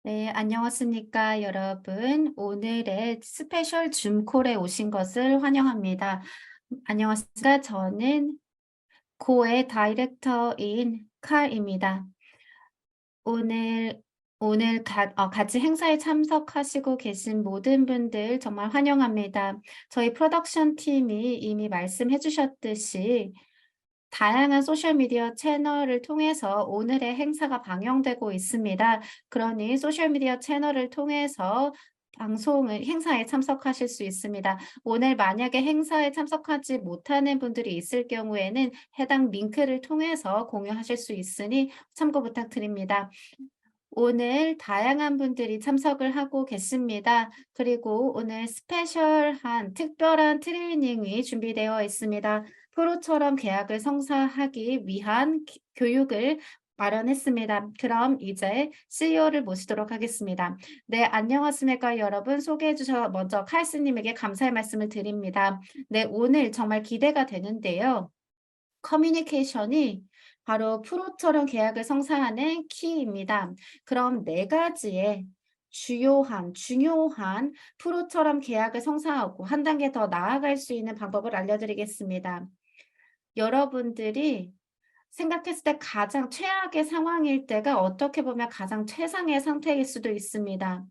네, 안녕하십니까, 여러분. 오늘의 스페셜 줌콜에 오신 것을 환영합니다. 안녕하십니까. 저는 고의 다이렉터인 칼입니다. 오늘, 같이 행사에 참석하시고 계신 모든 분들 정말 환영합니다. 저희 프로덕션 팀이 이미 말씀해 주셨듯이 다양한 소셜미디어 채널을 통해서 오늘의 행사가 방영되고 있습니다. 그러니 소셜미디어 채널을 통해서 행사에 참석하실 수 있습니다. 오늘 만약에 행사에 참석하지 못하는 분들이 있을 경우에는 해당 링크를 통해서 공유하실 수 있으니 참고 부탁드립니다. 오늘 다양한 분들이 참석을 하고 계십니다. 그리고 오늘 스페셜한 특별한 트레이닝이 준비되어 있습니다. 프로처럼 계약을 성사하기 위한 교육을 마련했습니다. 그럼 이제 CEO를 모시도록 하겠습니다. 네, 안녕하십니까, 여러분. 소개해 주셔서 먼저 칼스님에게 감사의 말씀을 드립니다. 네, 오늘 정말 기대가 되는데요. 커뮤니케이션이 바로 프로처럼 계약을 성사하는 키입니다. 그럼 네 가지의 중요한 프로처럼 계약을 성사하고 한 단계 더 나아갈 수 있는 방법을 알려드리겠습니다. 여러분들이 생각했을 때 가장 최악의 상황일 때가 어떻게 보면 가장 최상의 상태일 수도 있습니다.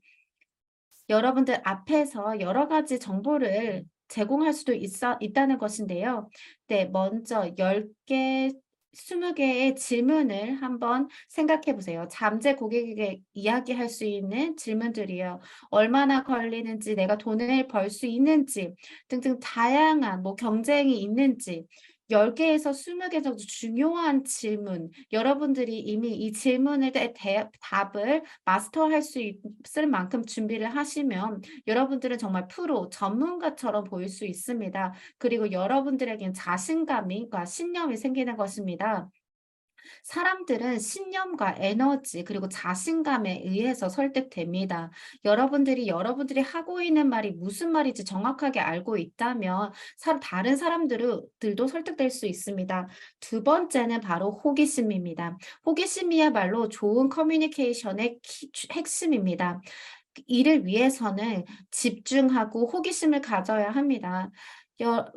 여러분들 앞에서 여러 가지 정보를 제공할 수도 있다는 것인데요. 네, 먼저 10개, 20개의 질문을 한번 생각해 보세요. 잠재 고객에게 이야기할 수 있는 질문들이요. 얼마나 걸리는지, 내가 돈을 벌 수 있는지 등등 다양한 경쟁이 있는지 10개에서 20개 정도 중요한 질문, 여러분들이 이미 이 질문에 대해 답을 마스터할 수 있을 만큼 준비를 하시면 여러분들은 정말 프로, 전문가처럼 보일 수 있습니다. 그리고 여러분들에겐 자신감과 신념이 생기는 것입니다. 사람들은 신념과 에너지 그리고 자신감에 의해서 설득됩니다. 여러분들이 하고 있는 말이 무슨 말인지 정확하게 알고 있다면 다른 사람들도 설득될 수 있습니다. 두 번째는 바로 호기심입니다. 호기심이야말로 좋은 커뮤니케이션의 핵심입니다. 이를 위해서는 집중하고 호기심을 가져야 합니다.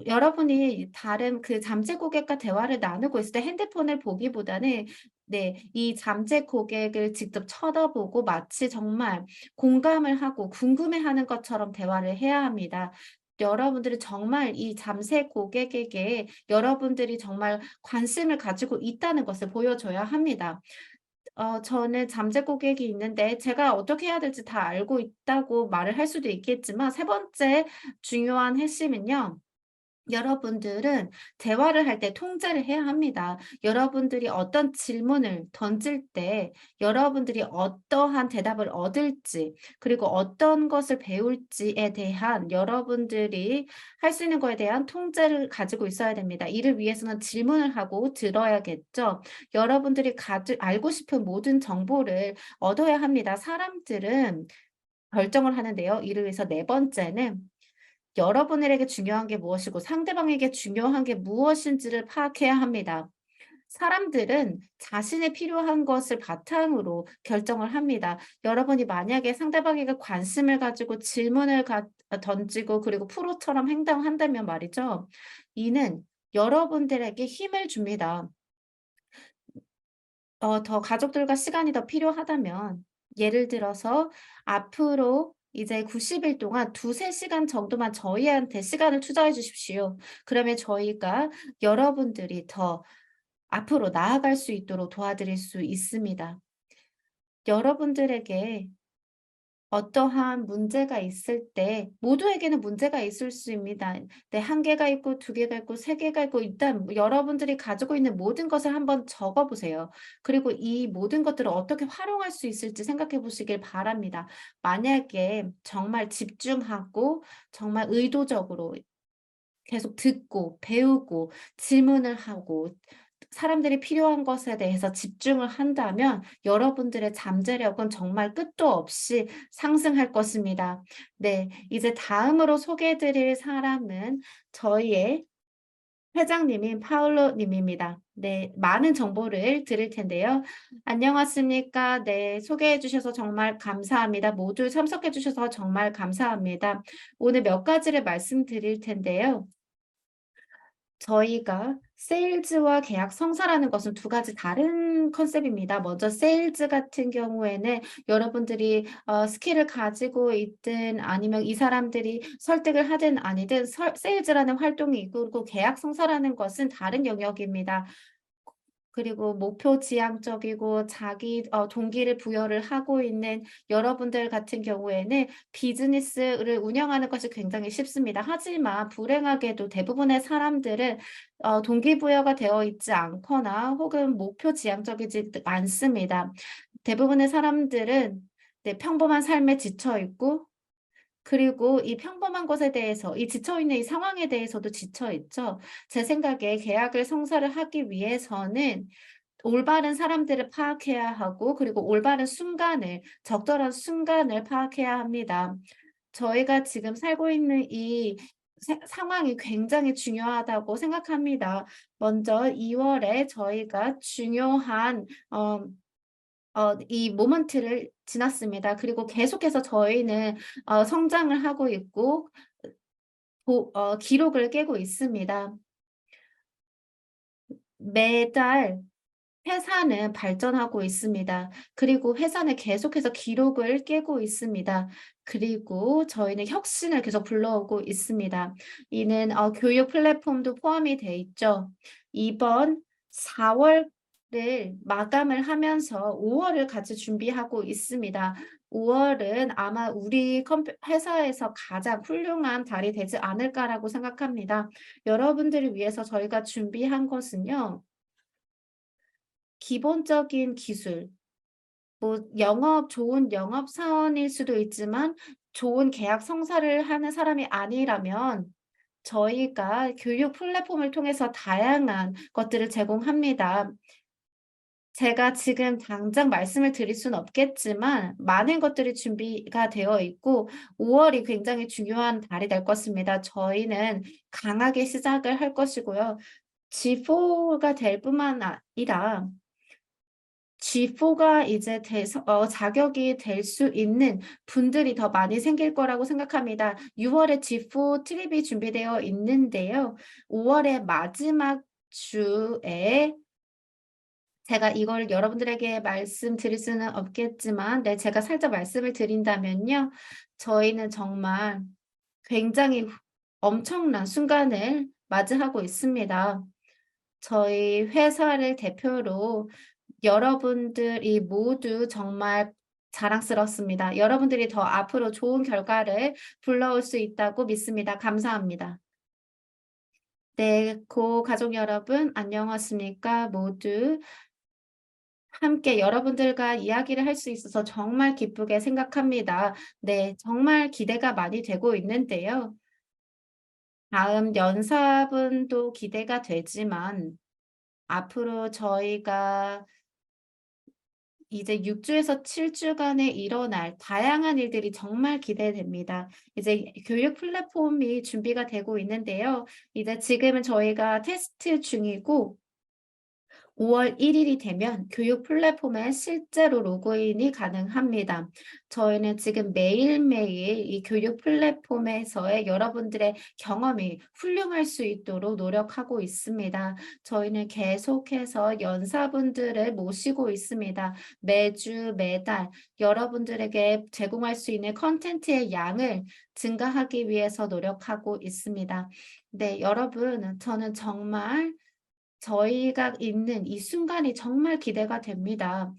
여러분이 다른 그 잠재 고객과 대화를 나누고 있을 때 핸드폰을 보기보다는 네, 이 잠재 고객을 직접 쳐다보고 마치 정말 공감을 하고 궁금해하는 것처럼 대화를 해야 합니다. 여러분들이 정말 이 잠재 고객에게 여러분들이 정말 관심을 가지고 있다는 것을 보여줘야 합니다. 저는 잠재 고객이 있는데 제가 어떻게 해야 될지 다 알고 있다고 말을 할 수도 있겠지만 세 번째 중요한 핵심은요. 여러분들은 대화를 할 때 통제를 해야 합니다. 여러분들이 어떤 질문을 던질 때 여러분들이 어떠한 대답을 얻을지 그리고 어떤 것을 배울지에 대한 여러분들이 할 수 있는 거에 대한 통제를 가지고 있어야 됩니다. 이를 위해서는 질문을 하고 들어야겠죠. 여러분들이 알고 싶은 모든 정보를 얻어야 합니다. 사람들은 결정을 하는데요. 이를 위해서 네 번째는 여러분에게 중요한 게 무엇이고 상대방에게 중요한 게 무엇인지를 파악해야 합니다. 사람들은 자신의 필요한 것을 바탕으로 결정을 합니다. 여러분이 만약에 상대방에게 관심을 가지고 던지고 그리고 프로처럼 행동한다면 말이죠. 이는 여러분들에게 힘을 줍니다. 더 가족들과 시간이 더 필요하다면 예를 들어서 앞으로 이제 90일 동안 2-3 시간 정도만 저희한테 시간을 투자해 주십시오. 그러면 저희가 여러분들이 더 앞으로 나아갈 수 있도록 도와드릴 수 있습니다. 여러분들에게 어떠한 문제가 있을 때 모두에게는 문제가 있을 수 있습니다. 네, 1 개가 있고 2 개가 있고 3 개가 있고 일단 여러분들이 가지고 있는 모든 것을 한번 적어 보세요. 그리고 이 모든 것들을 어떻게 활용할 수 있을지 생각해 보시길 바랍니다. 만약에 정말 집중하고 정말 의도적으로 계속 듣고 배우고 질문을 하고 사람들이 필요한 것에 대해서 집중을 한다면 여러분들의 잠재력은 정말 끝도 없이 상승할 것입니다. 네, 이제 다음으로 소개해 드릴 사람은 저희의 회장님인 파울로님입니다. 네, 많은 정보를 드릴 텐데요. 안녕하십니까? 네, 소개해 주셔서 정말 감사합니다. 모두 참석해 주셔서 정말 감사합니다. 오늘 몇 가지를 말씀드릴 텐데요. 저희가 세일즈와 계약 성사라는 것은 두 가지 다른 컨셉입니다. 먼저 세일즈 같은 경우에는 여러분들이 스킬을 가지고 있든 아니면 이 사람들이 설득을 하든 아니든 세일즈라는 활동이 있고 계약 성사라는 것은 다른 영역입니다. 그리고 목표 지향적이고 자기 동기를 부여를 하고 있는 여러분들 같은 경우에는 비즈니스를 운영하는 것이 굉장히 쉽습니다. 하지만 불행하게도 대부분의 사람들은 동기부여가 되어 있지 않거나 혹은 목표 지향적이지 않습니다. 대부분의 사람들은 네, 평범한 삶에 지쳐 있고 그리고 이 평범한 것에 대해서 이 지쳐 있는 이 상황에 대해서도 지쳐 있죠. 제 생각에 계약을 성사를 하기 위해서는 올바른 사람들을 파악해야 하고 그리고 올바른 순간을 적절한 순간을 파악해야 합니다. 저희가 지금 살고 있는 이 상황이 굉장히 중요하다고 생각합니다. 먼저 2월에 저희가 중요한 이 모먼트를 지났습니다. 그리고 계속해서 저희는 성장을 하고 있고 기록을 깨고 있습니다. 매달 회사는 발전하고 있습니다. 그리고 회사는 계속해서 기록을 깨고 있습니다. 그리고 저희는 혁신을 계속 불러오고 있습니다. 이는 교육 플랫폼도 포함이 돼 있죠. 이번 4월을 마감을 하면서 5월을 같이 준비하고 있습니다. 5월은 아마 우리 회사에서 가장 훌륭한 달이 되지 않을까라고 생각합니다. 여러분들을 위해서 저희가 준비한 것은요. 기본적인 기술, 뭐 좋은 영업 사원일 수도 있지만 좋은 계약 성사를 하는 사람이 아니라면 저희가 교육 플랫폼을 통해서 다양한 것들을 제공합니다. 제가 지금 당장 말씀을 드릴 수는 없겠지만 많은 것들이 준비가 되어 있고 5월이 굉장히 중요한 달이 될 것입니다. 저희는 강하게 시작을 할 것이고요. G4가 될 뿐만 아니라 G4가 이제 자격이 될 수 있는 분들이 더 많이 생길 거라고 생각합니다. 6월에 G4 트립이 준비되어 있는데요. 5월의 마지막 주에 제가 이걸 여러분들에게 말씀드릴 수는 없겠지만 네, 제가 살짝 말씀을 드린다면요. 저희는 정말 굉장히 엄청난 순간을 맞이하고 있습니다. 저희 회사를 대표로 여러분들이 모두 정말 자랑스럽습니다. 여러분들이 더 앞으로 좋은 결과를 불러올 수 있다고 믿습니다. 감사합니다. 네, 가족 여러분, 안녕하십니까? 모두 함께 여러분들과 이야기를 할 수 있어서 정말 기쁘게 생각합니다. 네, 정말 기대가 많이 되고 있는데요. 다음 연사분도 기대가 되지만 앞으로 저희가 이제 6주에서 7주간에 일어날 다양한 일들이 정말 기대됩니다. 이제 교육 플랫폼이 준비가 되고 있는데요. 이제 지금은 저희가 테스트 중이고 5월 1일이 되면 교육 플랫폼에 실제로 로그인이 가능합니다. 저희는 지금 매일매일 이 교육 플랫폼에서의 여러분들의 경험이 훌륭할 수 있도록 노력하고 있습니다. 저희는 계속해서 연사분들을 모시고 있습니다. 매주, 매달 여러분들에게 제공할 수 있는 컨텐츠의 양을 증가하기 위해서 노력하고 있습니다. 네, 여러분, 저는 정말 저희가 있는 이 순간이 정말 기대가 됩니다.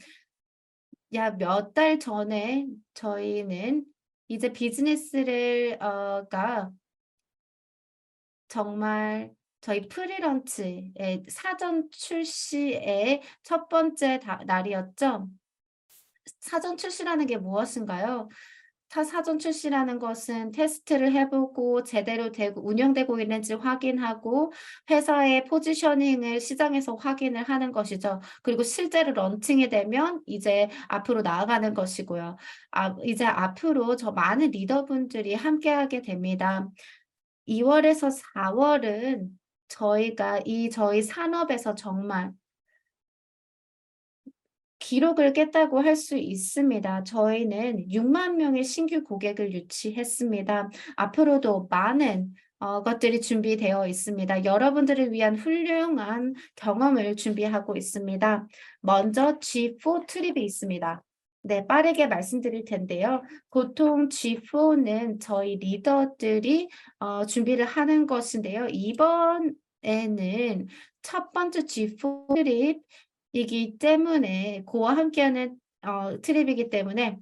몇 달 전에 저희는 이제 비즈니스를 정말 저희 프리런치의 사전 출시의 첫 번째 날이었죠. 사전 출시라는 게 무엇인가요? 사전 출시라는 것은 테스트를 해보고 제대로 운영되고 있는지 확인하고 회사의 포지셔닝을 시장에서 확인을 하는 것이죠. 그리고 실제로 런칭이 되면 이제 앞으로 나아가는 것이고요. 이제 앞으로 저 많은 리더분들이 함께하게 됩니다. 2월에서 4월은 저희가 저희 산업에서 정말 기록을 깼다고 할 수 있습니다. 저희는 6만 명의 신규 고객을 유치했습니다. 앞으로도 많은 것들이 준비되어 있습니다. 여러분들을 위한 훌륭한 경험을 준비하고 있습니다. 먼저 G4 트립이 있습니다. 네, 빠르게 말씀드릴 텐데요. 보통 G4는 저희 리더들이 준비를 하는 것인데요. 이번에는 첫 번째 G4 트립 이기 때문에 그와 함께하는 트립이기 때문에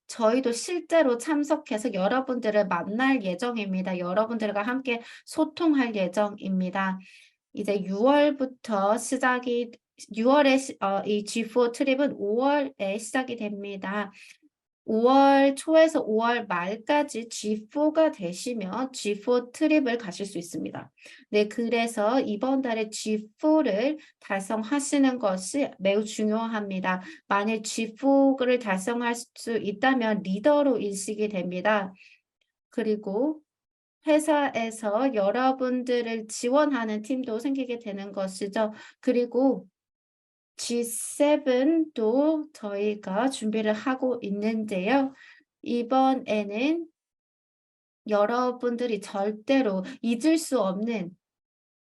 저희도 실제로 참석해서 여러분들을 만날 예정입니다. 여러분들과 함께 소통할 예정입니다. 이제 6월부터 시작이 6월에 이 G4 트립은 5월에 시작이 됩니다. 5월 초에서 5월 말까지 G4가 되시면 G4 트립을 가실 수 있습니다. 네, 그래서 이번 달에 G4를 달성하시는 것이 매우 중요합니다. 만일 G4를 달성할 수 있다면 리더로 인식이 됩니다. 그리고 회사에서 여러분들을 지원하는 팀도 생기게 되는 것이죠. 그리고 G7도 저희가 준비를 하고 있는데요. 이번에는 여러분들이 절대로 잊을 수 없는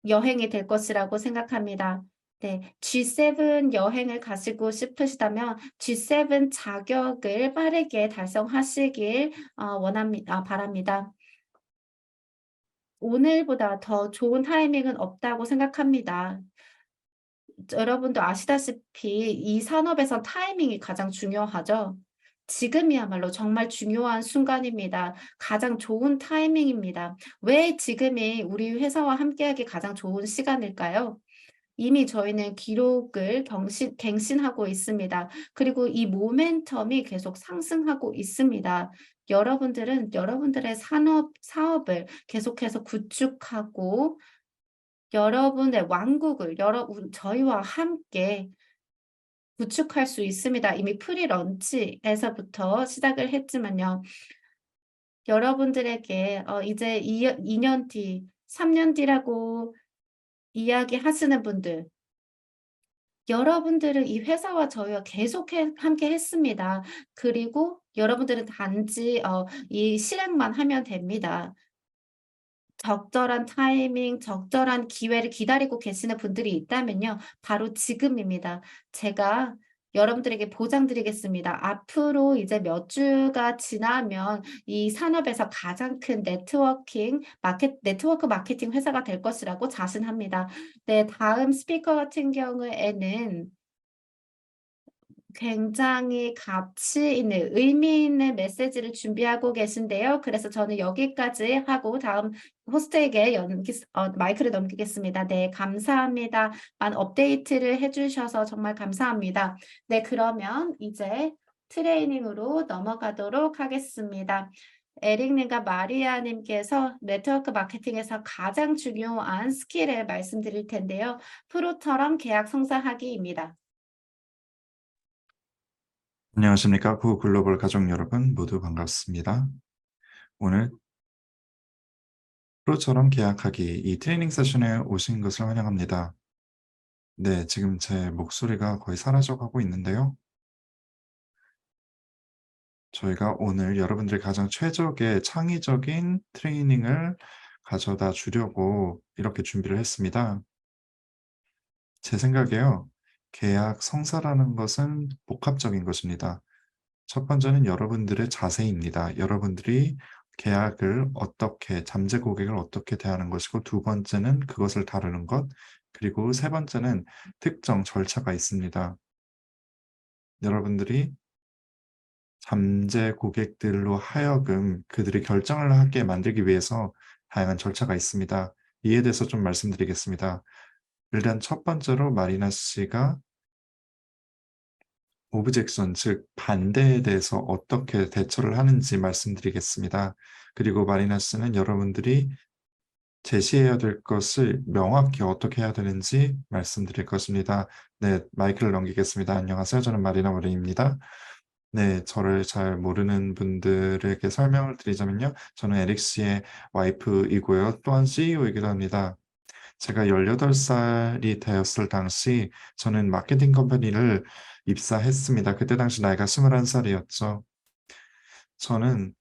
여행이 될 것이라고 생각합니다. 네, G7 여행을 가시고 싶으시다면 G7 자격을 빠르게 달성하시길 바랍니다. 오늘보다 더 좋은 타이밍은 없다고 생각합니다. 여러분도 아시다시피 이 산업에선 타이밍이 가장 중요하죠. 지금이야말로 정말 중요한 순간입니다. 가장 좋은 타이밍입니다. 왜 지금이 우리 회사와 함께하기 가장 좋은 시간일까요? 이미 저희는 기록을 갱신하고 있습니다. 그리고 이 모멘텀이 계속 상승하고 있습니다. 여러분들은 여러분들의 사업을 계속해서 구축하고 여러분의 왕국을 저희와 함께 구축할 수 있습니다. 이미 프리런치에서부터 시작을 했지만요. 여러분들에게 이제 2년 뒤, 3년 뒤라고 이야기하시는 분들, 여러분들은 이 회사와 저희와 계속 함께 했습니다. 그리고 여러분들은 단지 이 실행만 하면 됩니다. 적절한 타이밍, 적절한 기회를 기다리고 계시는 분들이 있다면요. 바로 지금입니다. 제가 여러분들에게 보장드리겠습니다. 앞으로 이제 몇 주가 지나면 이 산업에서 가장 큰 네트워크 마케팅 회사가 될 것이라고 자신합니다. 네, 다음 스피커 같은 경우에는 굉장히 가치 있는 의미 있는 메시지를 준비하고 계신데요. 그래서 저는 여기까지 하고 다음 호스트에게 마이크를 넘기겠습니다. 네, 감사합니다. 많은 업데이트를 해주셔서 정말 감사합니다. 네, 그러면 이제 트레이닝으로 넘어가도록 하겠습니다. 에릭님과 마리아님께서 네트워크 마케팅에서 가장 중요한 스킬을 말씀드릴 텐데요. 프로처럼 계약 성사하기입니다. 안녕하십니까. 구글로벌 가족 여러분 모두 반갑습니다. 오늘 프로처럼 계약하기 이 트레이닝 세션에 오신 것을 환영합니다. 네, 지금 제 목소리가 거의 사라져가고 있는데요. 저희가 오늘 여러분들이 가장 최적의 창의적인 트레이닝을 가져다 주려고 이렇게 준비를 했습니다. 제 생각에요. 계약 성사라는 것은 복합적인 것입니다. 첫 번째는 여러분들의 자세입니다. 여러분들이 계약을 잠재 고객을 어떻게 대하는 것이고, 두 번째는 그것을 다루는 것, 그리고 세 번째는 특정 절차가 있습니다. 여러분들이 잠재 고객들로 하여금 그들이 결정을 하게 만들기 위해서 다양한 절차가 있습니다. 이에 대해서 좀 말씀드리겠습니다. 일단 첫 번째로 마리나 씨가 오브젝션, 즉 반대에 대해서 어떻게 대처를 하는지 말씀드리겠습니다. 그리고 마리나 씨는 여러분들이 제시해야 될 것을 명확히 어떻게 해야 되는지 말씀드릴 것입니다. 네, 마이크를 넘기겠습니다. 안녕하세요. 저는 마리나 머리입니다. 네, 저를 잘 모르는 분들에게 설명을 드리자면요. 저는 에릭 씨의 와이프이고요. 또한 CEO이기도 합니다. 제가 18살이 되었을 당시 저는 마케팅 컴퍼니를 입사했습니다. 그때 당시 나이가 21살이었죠. 저는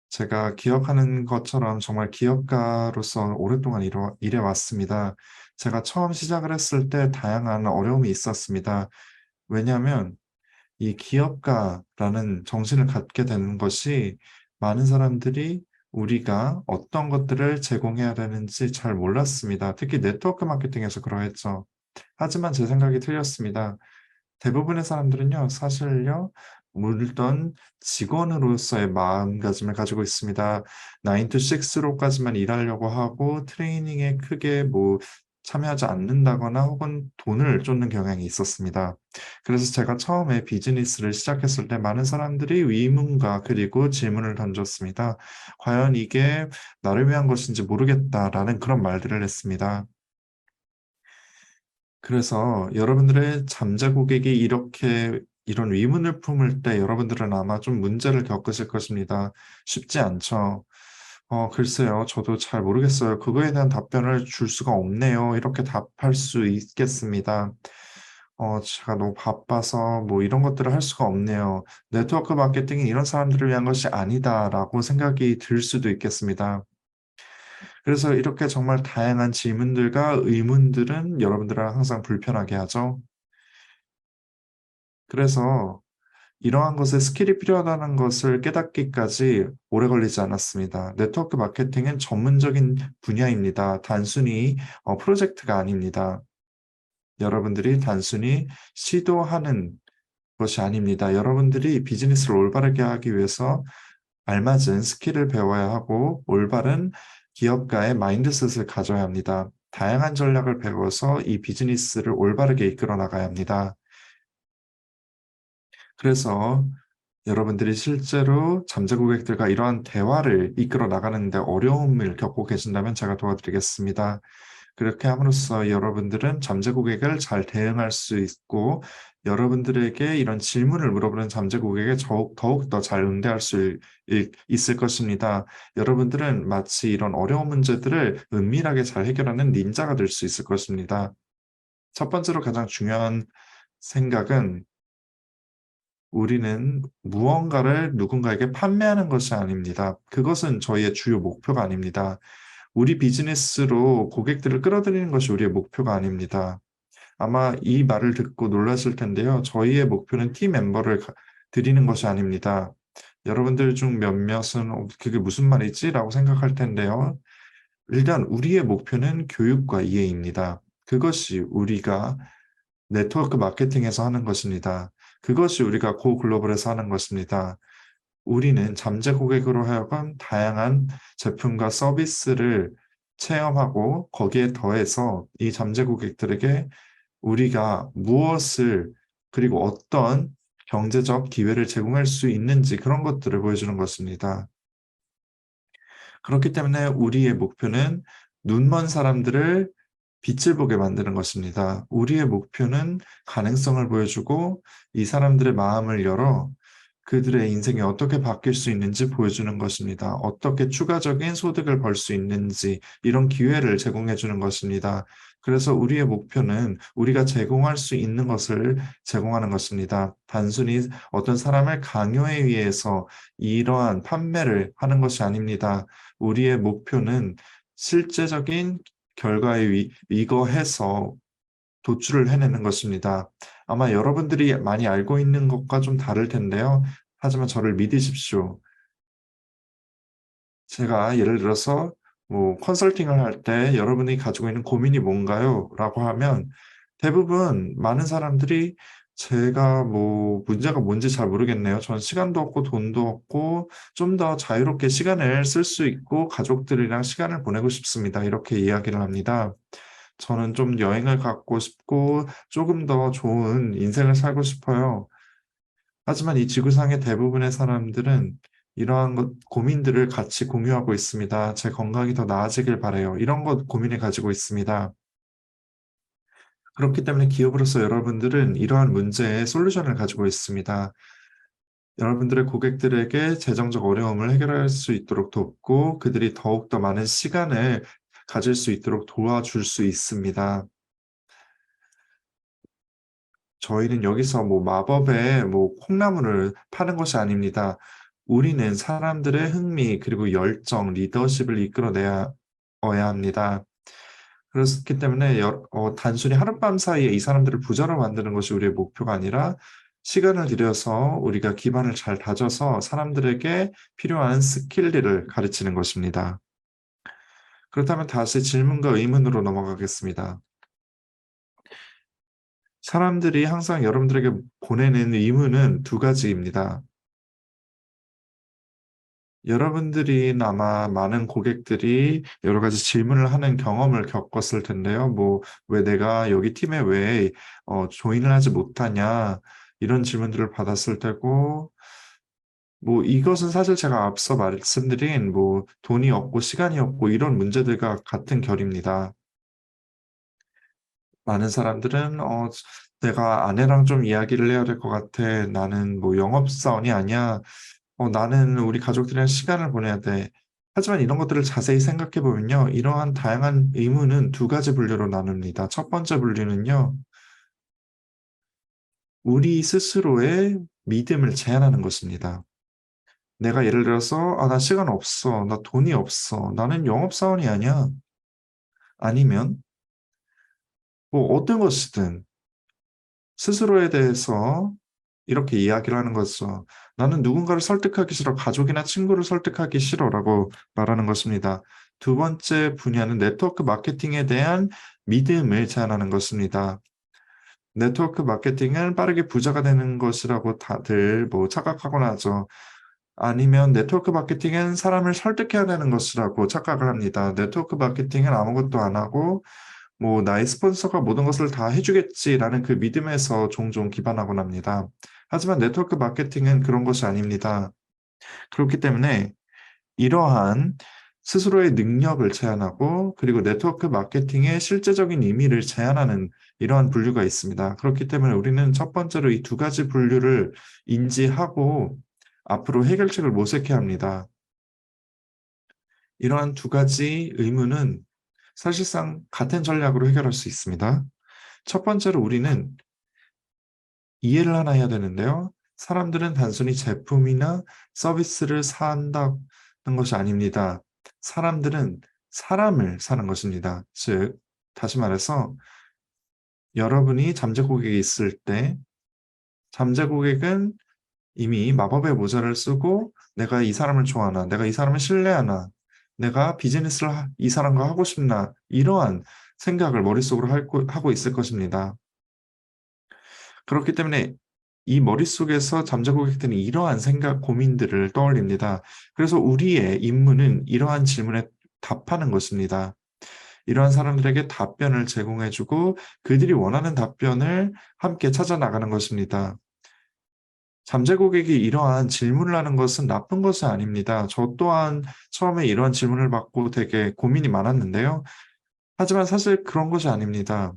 제가 기억하는 것처럼 정말 기업가로서 오랫동안 일해 왔습니다. 제가 처음 시작을 했을 때 다양한 어려움이 있었습니다. 왜냐하면 이 기업가라는 정신을 갖게 되는 것이 많은 사람들이 우리가 어떤 것들을 제공해야 되는지 잘 몰랐습니다. 특히 네트워크 마케팅에서 그러했죠. 하지만 제 생각이 틀렸습니다. 대부분의 사람들은요, 사실요, 물던 직원으로서의 마음가짐을 가지고 있습니다. 9 to 6로까지만 일하려고 하고 트레이닝에 크게 참여하지 않는다거나 혹은 돈을 쫓는 경향이 있었습니다. 그래서 제가 처음에 비즈니스를 시작했을 때 많은 사람들이 의문과 그리고 질문을 던졌습니다. "과연 이게 나를 위한 것인지 모르겠다."라는 그런 말들을 했습니다. 그래서 여러분들의 잠재 고객이 이런 의문을 품을 때 여러분들은 아마 좀 문제를 겪으실 것입니다. 쉽지 않죠. 글쎄요. 저도 잘 모르겠어요. 그거에 대한 답변을 줄 수가 없네요." 이렇게 답할 수 있겠습니다. "제가 너무 바빠서 이런 것들을 할 수가 없네요. 네트워크 마케팅이 이런 사람들을 위한 것이 아니다."라고 생각이 들 수도 있겠습니다. 그래서 이렇게 정말 다양한 질문들과 의문들은 여러분들을 항상 불편하게 하죠. 그래서 이러한 것에 스킬이 필요하다는 것을 깨닫기까지 오래 걸리지 않았습니다. 네트워크 마케팅은 전문적인 분야입니다. 단순히 프로젝트가 아닙니다. 여러분들이 단순히 시도하는 것이 아닙니다. 여러분들이 비즈니스를 올바르게 하기 위해서 알맞은 스킬을 배워야 하고 올바른 기업가의 마인드셋을 가져야 합니다. 다양한 전략을 배워서 이 비즈니스를 올바르게 이끌어 나가야 합니다. 그래서 여러분들이 실제로 잠재 고객들과 이러한 대화를 이끌어 나가는 데 어려움을 겪고 계신다면 제가 도와드리겠습니다. 그렇게 함으로써 여러분들은 잠재 고객을 잘 대응할 수 있고 여러분들에게 이런 질문을 물어보는 잠재 고객에 더욱더 잘 응대할 수 있을 것입니다. 여러분들은 마치 이런 어려운 문제들을 은밀하게 잘 해결하는 닌자가 될 수 있을 것입니다. 첫 번째로 가장 중요한 생각은 우리는 무언가를 누군가에게 판매하는 것이 아닙니다. 그것은 저희의 주요 목표가 아닙니다. 우리 비즈니스로 고객들을 끌어들이는 것이 우리의 목표가 아닙니다. 아마 이 말을 듣고 놀라실 텐데요. 저희의 목표는 팀 멤버를 드리는 것이 아닙니다. 여러분들 중 몇몇은 그게 무슨 말이지?"라고 생각할 텐데요. 일단 우리의 목표는 교육과 이해입니다. 그것이 우리가 네트워크 마케팅에서 하는 것입니다. 그것이 우리가 고 글로벌에서 하는 것입니다. 우리는 잠재 고객으로 하여금 다양한 제품과 서비스를 체험하고 거기에 더해서 이 잠재 고객들에게 우리가 무엇을 그리고 어떤 경제적 기회를 제공할 수 있는지 그런 것들을 보여주는 것입니다. 그렇기 때문에 우리의 목표는 눈먼 사람들을 빛을 보게 만드는 것입니다. 우리의 목표는 가능성을 보여주고 이 사람들의 마음을 열어 그들의 인생이 어떻게 바뀔 수 있는지 보여주는 것입니다. 어떻게 추가적인 소득을 벌 수 있는지 이런 기회를 제공해 주는 것입니다. 그래서 우리의 목표는 우리가 제공할 수 있는 것을 제공하는 것입니다. 단순히 어떤 사람을 강요에 의해서 이러한 판매를 하는 것이 아닙니다. 우리의 목표는 실제적인 결과에 위거해서 도출을 해내는 것입니다. 아마 여러분들이 많이 알고 있는 것과 좀 다를 텐데요. 하지만 저를 믿으십시오. 제가 예를 들어서 컨설팅을 할 때 "여러분이 가지고 있는 고민이 뭔가요?" 라고 하면 대부분 많은 사람들이 제가 문제가 뭔지 잘 모르겠네요. 전 시간도 없고 돈도 없고 좀 더 자유롭게 시간을 쓸 수 있고 가족들이랑 시간을 보내고 싶습니다. 이렇게 이야기를 합니다. 저는 좀 여행을 가고 싶고 조금 더 좋은 인생을 살고 싶어요. 하지만 이 지구상의 대부분의 사람들은 이러한 고민들을 같이 공유하고 있습니다. "제 건강이 더 나아지길 바라요." 이런 것 고민을 가지고 있습니다. 그렇기 때문에 기업으로서 여러분들은 이러한 문제에 솔루션을 가지고 있습니다. 여러분들의 고객들에게 재정적 어려움을 해결할 수 있도록 돕고 그들이 더욱더 많은 시간을 가질 수 있도록 도와줄 수 있습니다. 저희는 여기서 뭐 마법의 뭐 콩나물을 파는 것이 아닙니다. 우리는 사람들의 흥미 그리고 열정, 리더십을 이끌어내야 합니다. 그렇기 때문에 단순히 하룻밤 사이에 이 사람들을 부자로 만드는 것이 우리의 목표가 아니라 시간을 들여서 우리가 기반을 잘 다져서 사람들에게 필요한 스킬들을 가르치는 것입니다. 그렇다면 다시 질문과 의문으로 넘어가겠습니다. 사람들이 항상 여러분들에게 보내는 의문은 두 가지입니다. 여러분들이 아마 많은 고객들이 여러 가지 질문을 하는 경험을 겪었을 텐데요. 뭐 "왜 내가 여기 팀에 왜 조인을 하지 못하냐?" 이런 질문들을 받았을 테고 뭐 이것은 사실 제가 앞서 말씀드린 뭐 돈이 없고 시간이 없고 이런 문제들과 같은 결입니다. 많은 사람들은 "내가 아내랑 좀 이야기를 해야 될 것 같아. 나는 뭐 영업사원이 아니야. 나는 우리 가족들이랑 시간을 보내야 돼." 하지만 이런 것들을 자세히 생각해 보면요. 이러한 다양한 의문은 두 가지 분류로 나눕니다. 첫 번째 분류는요. 우리 스스로의 믿음을 제한하는 것입니다. 내가 예를 들어서 "아 나 시간 없어. 나 돈이 없어. 나는 영업사원이 아니야." 아니면 뭐 어떤 것이든 스스로에 대해서 이렇게 이야기를 하는 거죠. "나는 누군가를 설득하기 싫어. 가족이나 친구를 설득하기 싫어."라고 말하는 것입니다. 두 번째 분야는 네트워크 마케팅에 대한 믿음을 제한하는 것입니다. 네트워크 마케팅은 빠르게 부자가 되는 것이라고 다들 뭐 착각하곤 하죠. 아니면 네트워크 마케팅은 사람을 설득해야 되는 것이라고 착각을 합니다. 네트워크 마케팅은 아무것도 안 하고 뭐 '나의 스폰서가 모든 것을 다 해 주겠지.'라는 그 믿음에서 종종 기반하곤 합니다. 하지만 네트워크 마케팅은 그런 것이 아닙니다. 그렇기 때문에 이러한 스스로의 능력을 제한하고 그리고 네트워크 마케팅의 실제적인 의미를 제한하는 이러한 분류가 있습니다. 그렇기 때문에 우리는 첫 번째로 이 두 가지 분류를 인지하고 앞으로 해결책을 모색해야 합니다. 이러한 두 가지 의문은 사실상 같은 전략으로 해결할 수 있습니다. 첫 번째로 우리는 이해를 하나 해야 되는데요. 사람들은 단순히 제품이나 서비스를 산다는 것이 아닙니다. 사람들은 사람을 사는 것입니다. 즉 다시 말해서 여러분이 잠재 고객이 있을 때 잠재 고객은 이미 마법의 모자를 쓰고 '내가 이 사람을 좋아하나? 내가 이 사람을 신뢰하나? 내가 비즈니스를 이 사람과 하고 싶나?' 이러한 생각을 머릿속으로 하고 있을 것입니다. 그렇기 때문에 이 머릿속에서 잠재 고객들은 이러한 생각, 고민들을 떠올립니다. 그래서 우리의 임무는 이러한 질문에 답하는 것입니다. 이러한 사람들에게 답변을 제공해 주고 그들이 원하는 답변을 함께 찾아 나가는 것입니다. 잠재 고객이 이러한 질문을 하는 것은 나쁜 것은 아닙니다. 저 또한 처음에 이러한 질문을 받고 되게 고민이 많았는데요. 하지만 사실 그런 것이 아닙니다.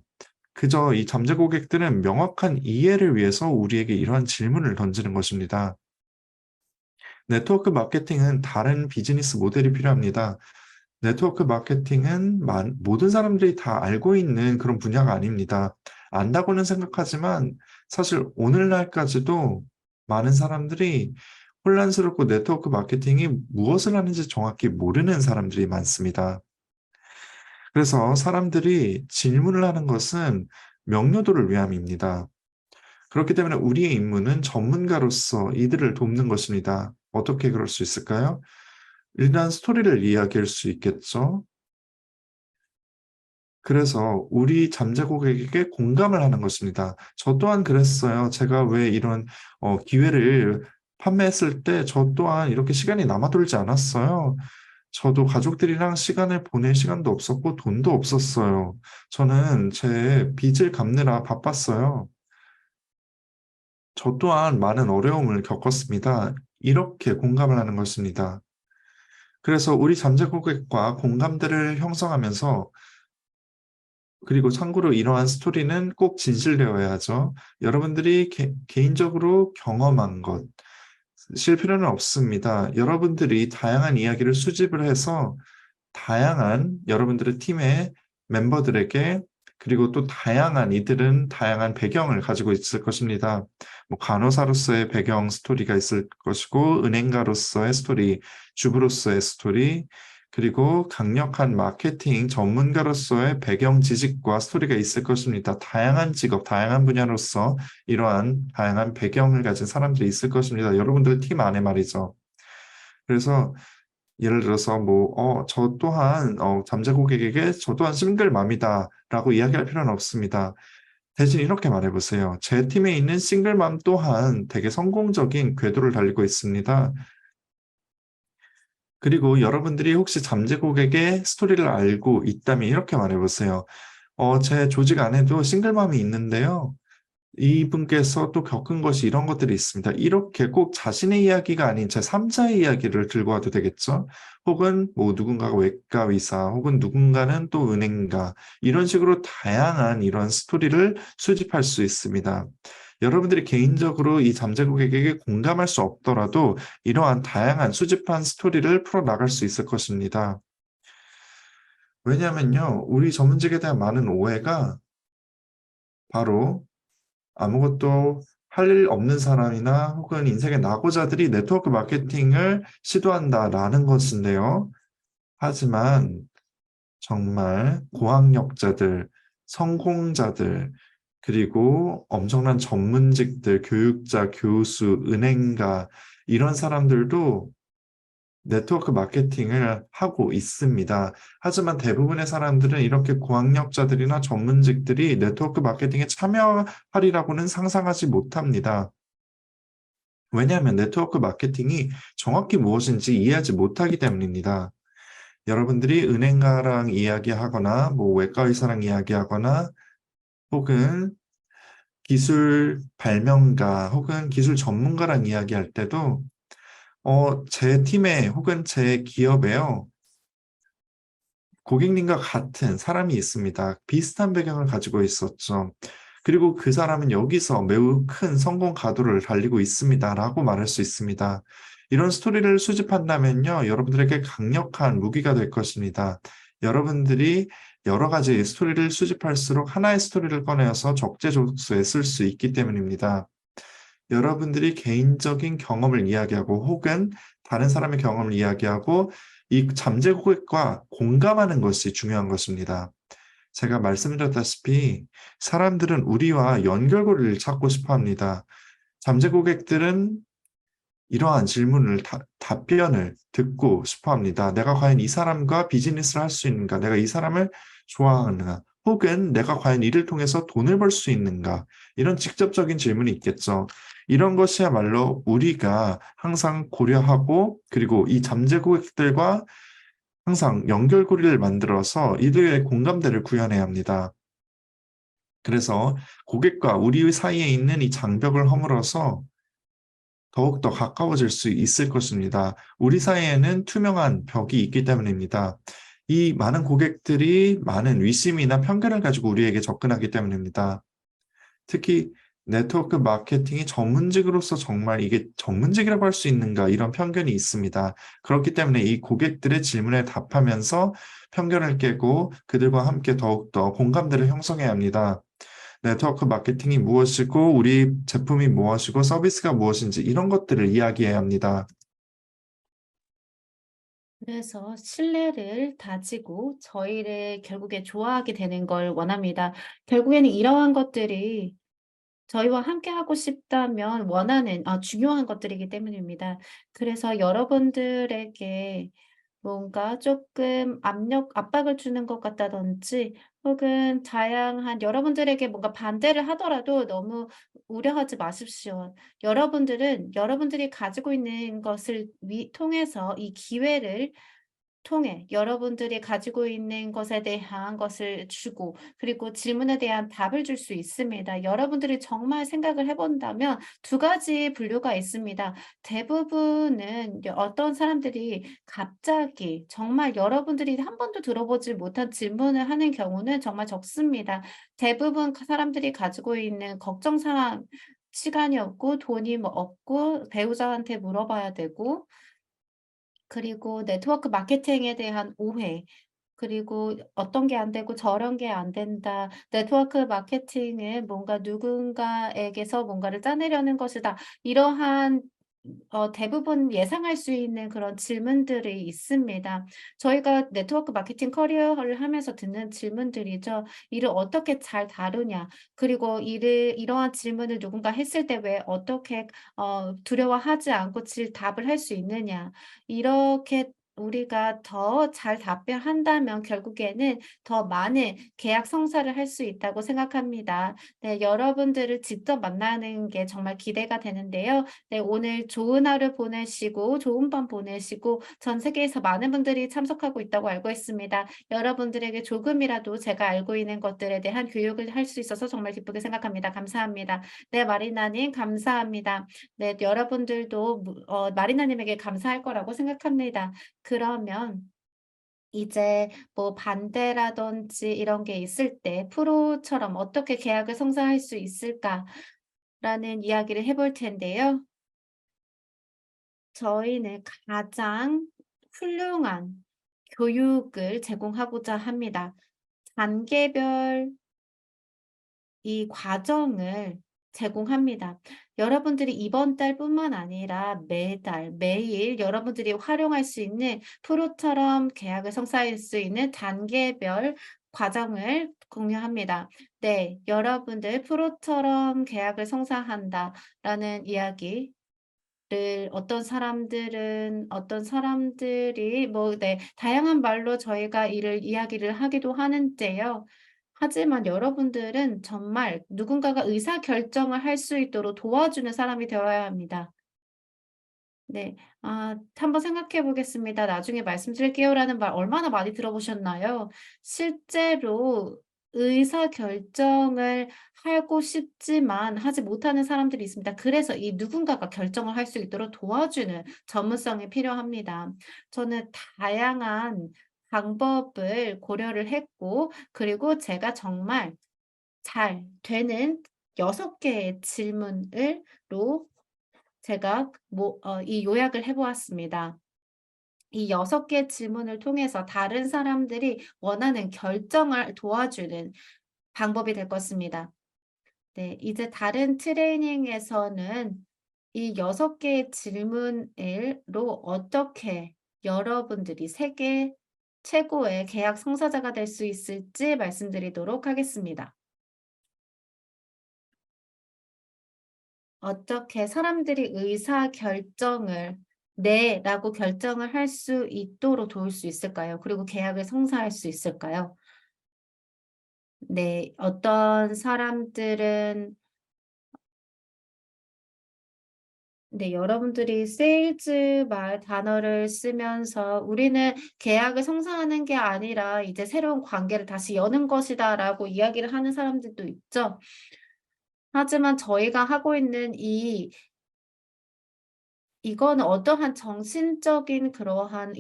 그저 이 잠재 고객들은 명확한 이해를 위해서 우리에게 이러한 질문을 던지는 것입니다. 네트워크 마케팅은 다른 비즈니스 모델이 필요합니다. 네트워크 마케팅은 모든 사람들이 다 알고 있는 그런 분야가 아닙니다. 안다고는 생각하지만 사실 오늘날까지도 많은 사람들이 혼란스럽고 네트워크 마케팅이 무엇을 하는지 정확히 모르는 사람들이 많습니다. 그래서 사람들이 질문을 하는 것은 명료도를 위함입니다. 그렇기 때문에 우리의 임무는 전문가로서 이들을 돕는 것입니다. 어떻게 그럴 수 있을까요? 일단 스토리를 이야기할 수 있겠죠. 그래서 우리 잠재 고객에게 공감을 하는 것입니다. 저 또한 그랬어요. 제가 왜 이런 기회를 판매했을 때 저 또한 이렇게 시간이 남아 돌지 않았어요. 저도 가족들이랑 시간을 보낼 시간도 없었고 돈도 없었어요. 저는 제 빚을 갚느라 바빴어요. 저 또한 많은 어려움을 겪었습니다. 이렇게 공감을 하는 것입니다. 그래서 우리 잠재 고객과 공감대를 형성하면서 그리고 참고로 이러한 스토리는 꼭 진실되어야 하죠. 여러분들이 개인적으로 경험한 것, 필요는 없습니다. 여러분들이 다양한 이야기를 수집을 해서 다양한 여러분들의 팀의 멤버들에게 그리고 또 이들은 다양한 배경을 가지고 있을 것입니다. 뭐 간호사로서의 배경 스토리가 있을 것이고 은행가로서의 스토리, 주부로서의 스토리, 그리고 강력한 마케팅 전문가로서의 배경 지식과 스토리가 있을 것입니다. 다양한 직업, 다양한 분야로서 이러한 다양한 배경을 가진 사람들이 있을 것입니다. 여러분들 팀 안에 말이죠. 그래서 예를 들어서 저 또한 잠재 고객에게 저 또한 싱글맘이다라고 이야기할 필요는 없습니다. 대신 이렇게 말해보세요. 제 팀에 있는 싱글맘 또한 되게 성공적인 궤도를 달리고 있습니다. 그리고 여러분들이 혹시 잠재 고객의 스토리를 알고 있다면 이렇게 말해보세요. 제 조직 안에도 싱글맘이 있는데요. 이분께서 또 겪은 것이 이런 것들이 있습니다. 이렇게 꼭 자신의 이야기가 아닌 제3자의 이야기를 들고 와도 되겠죠. 혹은 누군가가 외과 의사, 혹은 누군가는 또 은행가, 이런 식으로 다양한 이런 스토리를 수집할 수 있습니다. 여러분들이 개인적으로 이 잠재 고객에게 공감할 수 없더라도 이러한 다양한 수집한 스토리를 풀어나갈 수 있을 것입니다. 왜냐하면요, 우리 전문직에 대한 많은 오해가 바로 아무것도 할 일 없는 사람이나 혹은 인생의 낙오자들이 네트워크 마케팅을 시도한다라는 것인데요. 하지만 정말 고학력자들, 성공자들, 그리고 엄청난 전문직들, 교육자, 교수, 은행가, 이런 사람들도 네트워크 마케팅을 하고 있습니다. 하지만 대부분의 사람들은 이렇게 고학력자들이나 전문직들이 네트워크 마케팅에 참여하리라고는 상상하지 못합니다. 왜냐하면 네트워크 마케팅이 정확히 무엇인지 이해하지 못하기 때문입니다. 여러분들이 은행가랑 이야기하거나 외과 의사랑 이야기하거나 혹은 기술 발명가 혹은 기술 전문가랑 이야기할 때도 제 팀에 혹은 제 기업에요. 고객님과 같은 사람이 있습니다. 비슷한 배경을 가지고 있었죠. 그리고 그 사람은 여기서 매우 큰 성공 가도를 달리고 있습니다라고 말할 수 있습니다. 이런 스토리를 수집한다면요, 여러분들에게 강력한 무기가 될 것입니다. 여러분들이 여러 가지 스토리를 수집할수록 하나의 스토리를 꺼내어서 적재적소에 쓸 수 있기 때문입니다. 여러분들이 개인적인 경험을 이야기하고 혹은 다른 사람의 경험을 이야기하고 이 잠재 고객과 공감하는 것이 중요한 것입니다. 제가 말씀드렸다시피 사람들은 우리와 연결고리를 찾고 싶어 합니다. 잠재 고객들은 이러한 질문을 답변을 듣고 싶어 합니다. 내가 과연 이 사람과 비즈니스를 할 수 있는가? 내가 이 사람을 좋아하는가? 혹은 내가 과연 이를 통해서 돈을 벌 수 있는가? 이런 직접적인 질문이 있겠죠. 이런 것이야말로 우리가 항상 고려하고 그리고 이 잠재 고객들과 항상 연결고리를 만들어서 이들의 공감대를 구현해야 합니다. 그래서 고객과 우리 사이에 있는 이 장벽을 허물어서 더욱더 가까워질 수 있을 것입니다. 우리 사이에는 투명한 벽이 있기 때문입니다. 이 많은 고객들이 많은 위심이나 편견을 가지고 우리에게 접근하기 때문입니다. 특히 네트워크 마케팅이 전문직으로서 정말 이게 전문직이라고 할 수 있는가 이런 편견이 있습니다. 그렇기 때문에 이 고객들의 질문에 답하면서 편견을 깨고 그들과 함께 더욱더 공감대를 형성해야 합니다. 네트워크 마케팅이 무엇이고 우리 제품이 무엇이고 서비스가 무엇인지 이런 것들을 이야기해야 합니다. 그래서 신뢰를 다지고 저희를 결국에 좋아하게 되는 걸 원합니다. 결국에는 이러한 것들이 저희와 함께하고 싶다면 원하는 중요한 것들이기 때문입니다. 그래서 여러분들에게 뭔가 조금 압박을 주는 것 같다든지 혹은 다양한 여러분들에게 뭔가 반대를 하더라도 너무 우려하지 마십시오. 여러분들은 여러분들이 가지고 있는 것을 통해서 이 기회를 통해 여러분들이 가지고 있는 것에 대한 것을 주고 그리고 질문에 대한 답을 줄 수 있습니다. 여러분들이 정말 생각을 해 본다면 두 가지 분류가 있습니다. 대부분은 어떤 사람들이 갑자기 정말 여러분들이 한 번도 들어보지 못한 질문을 하는 경우는 정말 적습니다. 대부분 사람들이 가지고 있는 걱정 사항 시간이 없고 돈이 뭐 없고 배우자한테 물어봐야 되고, 그리고 네트워크 마케팅에 대한 오해, 그리고 어떤 게 안 되고 저런 게 안 된다. 네트워크 마케팅은 뭔가 누군가에게서 뭔가를 짜내려는 것이다. 이러한 대부분 예상할 수 있는 그런 질문들이 있습니다. 저희가 네트워크 마케팅 커리어를 하면서 듣는 질문들이죠. "일을 어떻게 잘 다루냐?" 그리고 이러한 질문을 누군가 했을 때 왜 어떻게 두려워하지 않고 답을 할 수 있느냐. 이렇게 우리가 더 잘 답변한다면 결국에는 더 많은 계약 성사를 할 수 있다고 생각합니다. 네, 여러분들을 직접 만나는 게 정말 기대가 되는데요. 네, 오늘 좋은 하루 보내시고 좋은 밤 보내시고 전 세계에서 많은 분들이 참석하고 있다고 알고 있습니다. 여러분들에게 조금이라도 제가 알고 있는 것들에 대한 교육을 할 수 있어서 정말 기쁘게 생각합니다. 감사합니다. 네, 마리나님 감사합니다. 네, 여러분들도 마리나님에게 감사할 거라고 생각합니다. 그러면 이제 뭐 반대라든지 이런 게 있을 때 프로처럼 어떻게 계약을 성사할 수 있을까라는 이야기를 해볼 텐데요. 저희는 가장 훌륭한 교육을 제공하고자 합니다. 단계별 이 과정을 제공합니다. 여러분들이 이번 달뿐만 아니라 매달, 매일 여러분들이 활용할 수 있는 프로처럼 계약을 성사할 수 있는 단계별 과정을 공유합니다. 네, 여러분들 프로처럼 계약을 성사한다라는 이야기 를 어떤 사람들이 뭐 네 다양한 말로 저희가 이를 이야기를 하기도 하는데요. 하지만 여러분들은 정말 누군가가 의사결정을 할 수 있도록 도와주는 사람이 되어야 합니다. 네. 한번 생각해 보겠습니다. "나중에 말씀드릴게요."라는 말 얼마나 많이 들어보셨나요? 실제로 의사결정을 하고 싶지만 하지 못하는 사람들이 있습니다. 그래서 이 누군가가 결정을 할 수 있도록 도와주는 전문성이 필요합니다. 저는 다양한 방법을 고려를 했고, 그리고 제가 정말 잘 되는 6 개의 질문을 로 제가 이 요약을 해 보았습니다. 이 6개 질문을 통해서 다른 사람들이 원하는 결정을 도와주는 방법이 될 것입니다. 네. 이제 다른 트레이닝에서는 이 6 개의 질문을 어떻게 여러분들이 세계 최고의 계약 성사자가 될 수 있을지 말씀드리도록 하겠습니다. 어떻게 사람들이 의사결정을 "네."라고 결정을 할 수 있도록 도울 수 있을까요? 그리고 계약을 성사할 수 있을까요? 네. 어떤 사람들은 네, 여러분들이 세일즈 단어를 쓰면서 "우리는 계약을 성사하는 게 아니라 이제 새로운 관계를 다시 여는 것이다."라고 이야기를 하는 사람들도 있죠. 하지만 저희가 하고 있는 이거는 어떠한 정신적인 그러한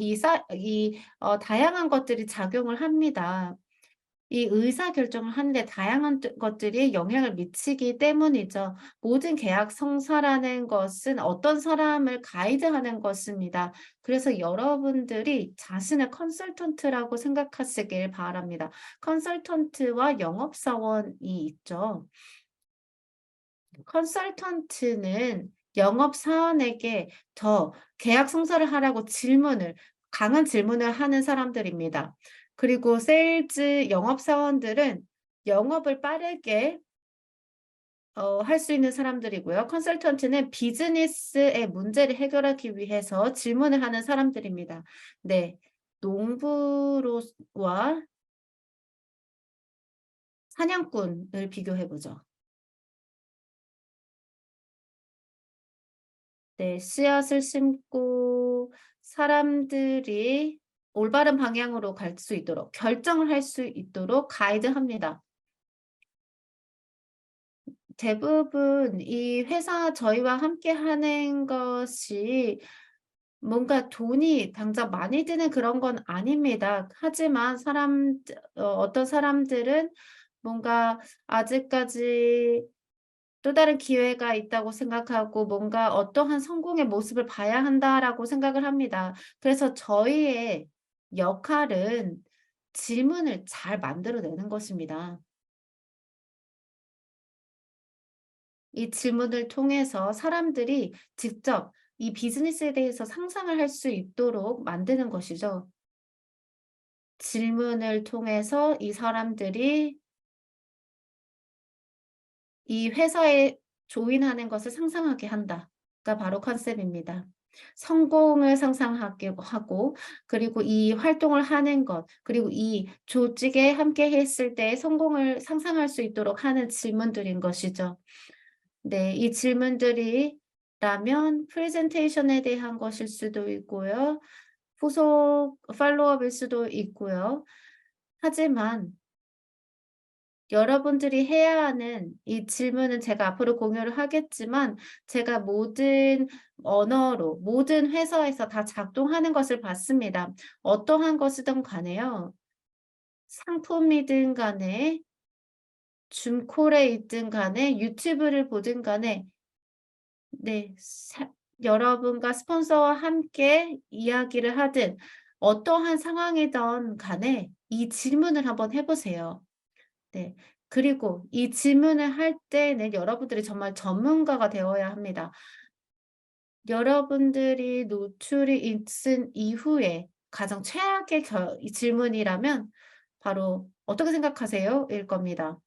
다양한 것들이 작용을 합니다. 이 의사결정을 하는데 다양한 것들이 영향을 미치기 때문이죠. 모든 계약 성사라는 것은 어떤 사람을 가이드하는 것입니다. 그래서 여러분들이 자신을 컨설턴트라고 생각하시길 바랍니다. 컨설턴트와 영업사원이 있죠. 컨설턴트는 영업사원에게 더 계약 성사를 하라고 강한 질문을 하는 사람들입니다. 그리고 세일즈 영업사원들은 영업을 빠르게 할 수 있는 사람들이고요. 컨설턴트는 비즈니스의 문제를 해결하기 위해서 질문을 하는 사람들입니다. 네. 농부와 사냥꾼을 비교해 보죠. 네. 씨앗을 심고 사람들이 올바른 방향으로 갈 수 있도록 결정을 할 수 있도록 가이드합니다. 대부분 이 회사 저희와 함께 하는 것이 뭔가 돈이 당장 많이 드는 그런 건 아닙니다. 하지만 어떤 사람들은 뭔가 아직까지 또 다른 기회가 있다고 생각하고 뭔가 어떠한 성공의 모습을 봐야 한다라고 생각을 합니다. 그래서 저희의 역할은 질문을 잘 만들어내는 것입니다. 이 질문을 통해서 사람들이 직접 이 비즈니스에 대해서 상상을 할 수 있도록 만드는 것이죠. 질문을 통해서 이 사람들이 이 회사에 조인하는 것을 상상하게 한다가 바로 컨셉입니다. 성공을 상상하게 하고 그리고 이 활동을 하는 것 그리고 이 조직에 함께 했을 때 성공을 상상할 수 있도록 하는 질문들인 것이죠. 네. 이 질문들이라면 프레젠테이션에 대한 것일 수도 있고요. 후속 팔로업일 수도 있고요. 하지만 여러분들이 해야 하는 이 질문은 제가 앞으로 공유를 하겠지만 제가 모든 언어로 모든 회사에서 다 작동하는 것을 봤습니다. 어떠한 것이든 간에요. 상품이든 간에 줌콜에 있든 간에 유튜브를 보든 간에 네. 여러분과 스폰서와 함께 이야기를 하든 어떠한 상황이든 간에 이 질문을 한번 해 보세요. 네. 그리고 이 질문을 할 때는 여러분들이 정말 전문가가 되어야 합니다. 여러분들이 노출이 있은 이후에 가장 최악의 이 질문이라면 바로 "어떻게 생각하세요?" 일 겁니다.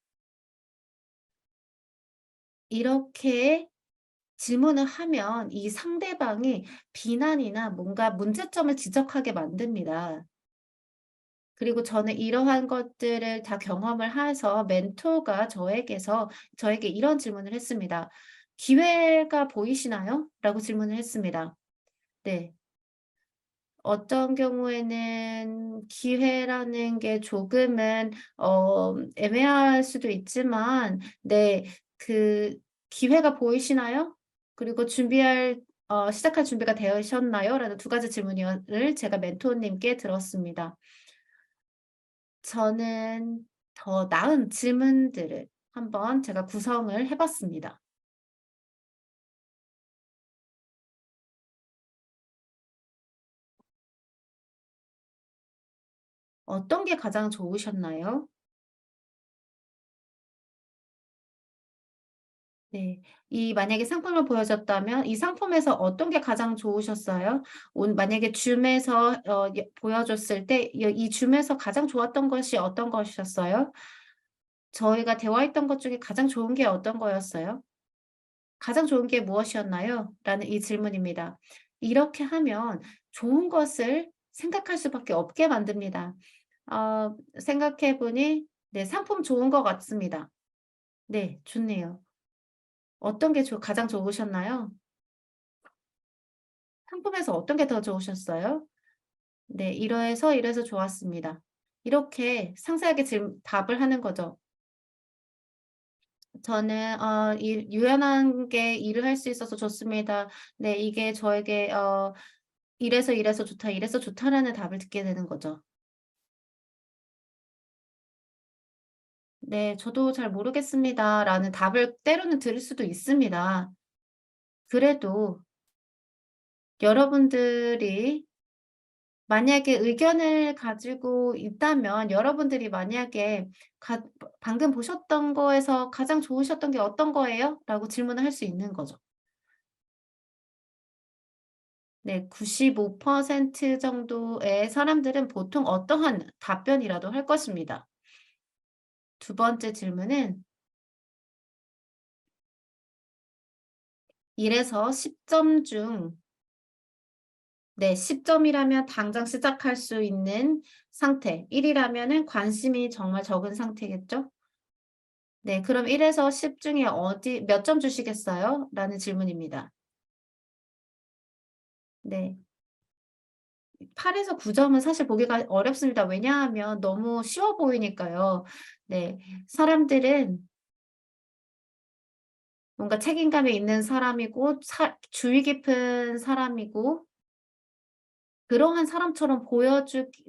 이렇게 질문을 하면 이 상대방이 비난이나 뭔가 문제점을 지적하게 만듭니다. 그리고 저는 이러한 것들을 다 경험을 해서 멘토가 저에게 이런 질문을 했습니다. "기회가 보이시나요?" 라고 질문을 했습니다. 네. 어떤 경우에는 기회라는 게 조금은 애매할 수도 있지만 네 그 "기회가 보이시나요? 그리고 시작할 준비가 되셨나요?" 라는 두 가지 질문을 제가 멘토님께 들었습니다. 저는 더 나은 질문들을 한번 제가 구성을 해 봤습니다. 어떤 게 가장 좋으셨나요? 네. 이 만약에 상품을 보여줬다면 이 상품에서 어떤 게 가장 좋으셨어요? 만약에 줌에서 보여줬을 때 이 줌에서 가장 좋았던 것이 어떤 것이었어요? 저희가 대화했던 것 중에 가장 좋은 게 어떤 거였어요? 가장 좋은 게 무엇이었나요? 라는 이 질문입니다. 이렇게 하면 좋은 것을 생각할 수밖에 없게 만듭니다. 생각해 보니 네 상품 좋은 것 같습니다. 네 좋네요. 어떤 게 가장 좋으셨나요? 상품에서 어떤 게 더 좋으셨어요? 네. 이래서 이래서 좋았습니다. 이렇게 상세하게 답을 하는 거죠. 저는 유연한 게 일을 할 수 있어서 좋습니다. 네. 이게 저에게 이래서 이래서 좋다, 이래서 좋다라는 답을 듣게 되는 거죠. "네. 저도 잘 모르겠습니다."라는 답을 때로는 들을 수도 있습니다. 그래도 여러분들이 만약에 의견을 가지고 있다면 여러분들이 만약에 "방금 보셨던 거에서 가장 좋으셨던 게 어떤 거예요?" 라고 질문을 할 수 있는 거죠. 네. 95% 정도의 사람들은 보통 어떠한 답변이라도 할 것입니다. 두 번째 질문은 1 에서 10점 중 네 10 점이라면 당장 시작할 수 있는 상태, 1 이라면은 관심이 정말 적은 상태겠죠? 네. 그럼 1 에서 10 중에 몇 점 주시겠어요? 라는 질문입니다. 네. 8 에서 9 점은 사실 보기가 어렵습니다. 왜냐하면 너무 쉬워 보이니까요. 네. 사람들은 뭔가 책임감이 있는 사람이고 주의 깊은 사람이고 그러한 사람처럼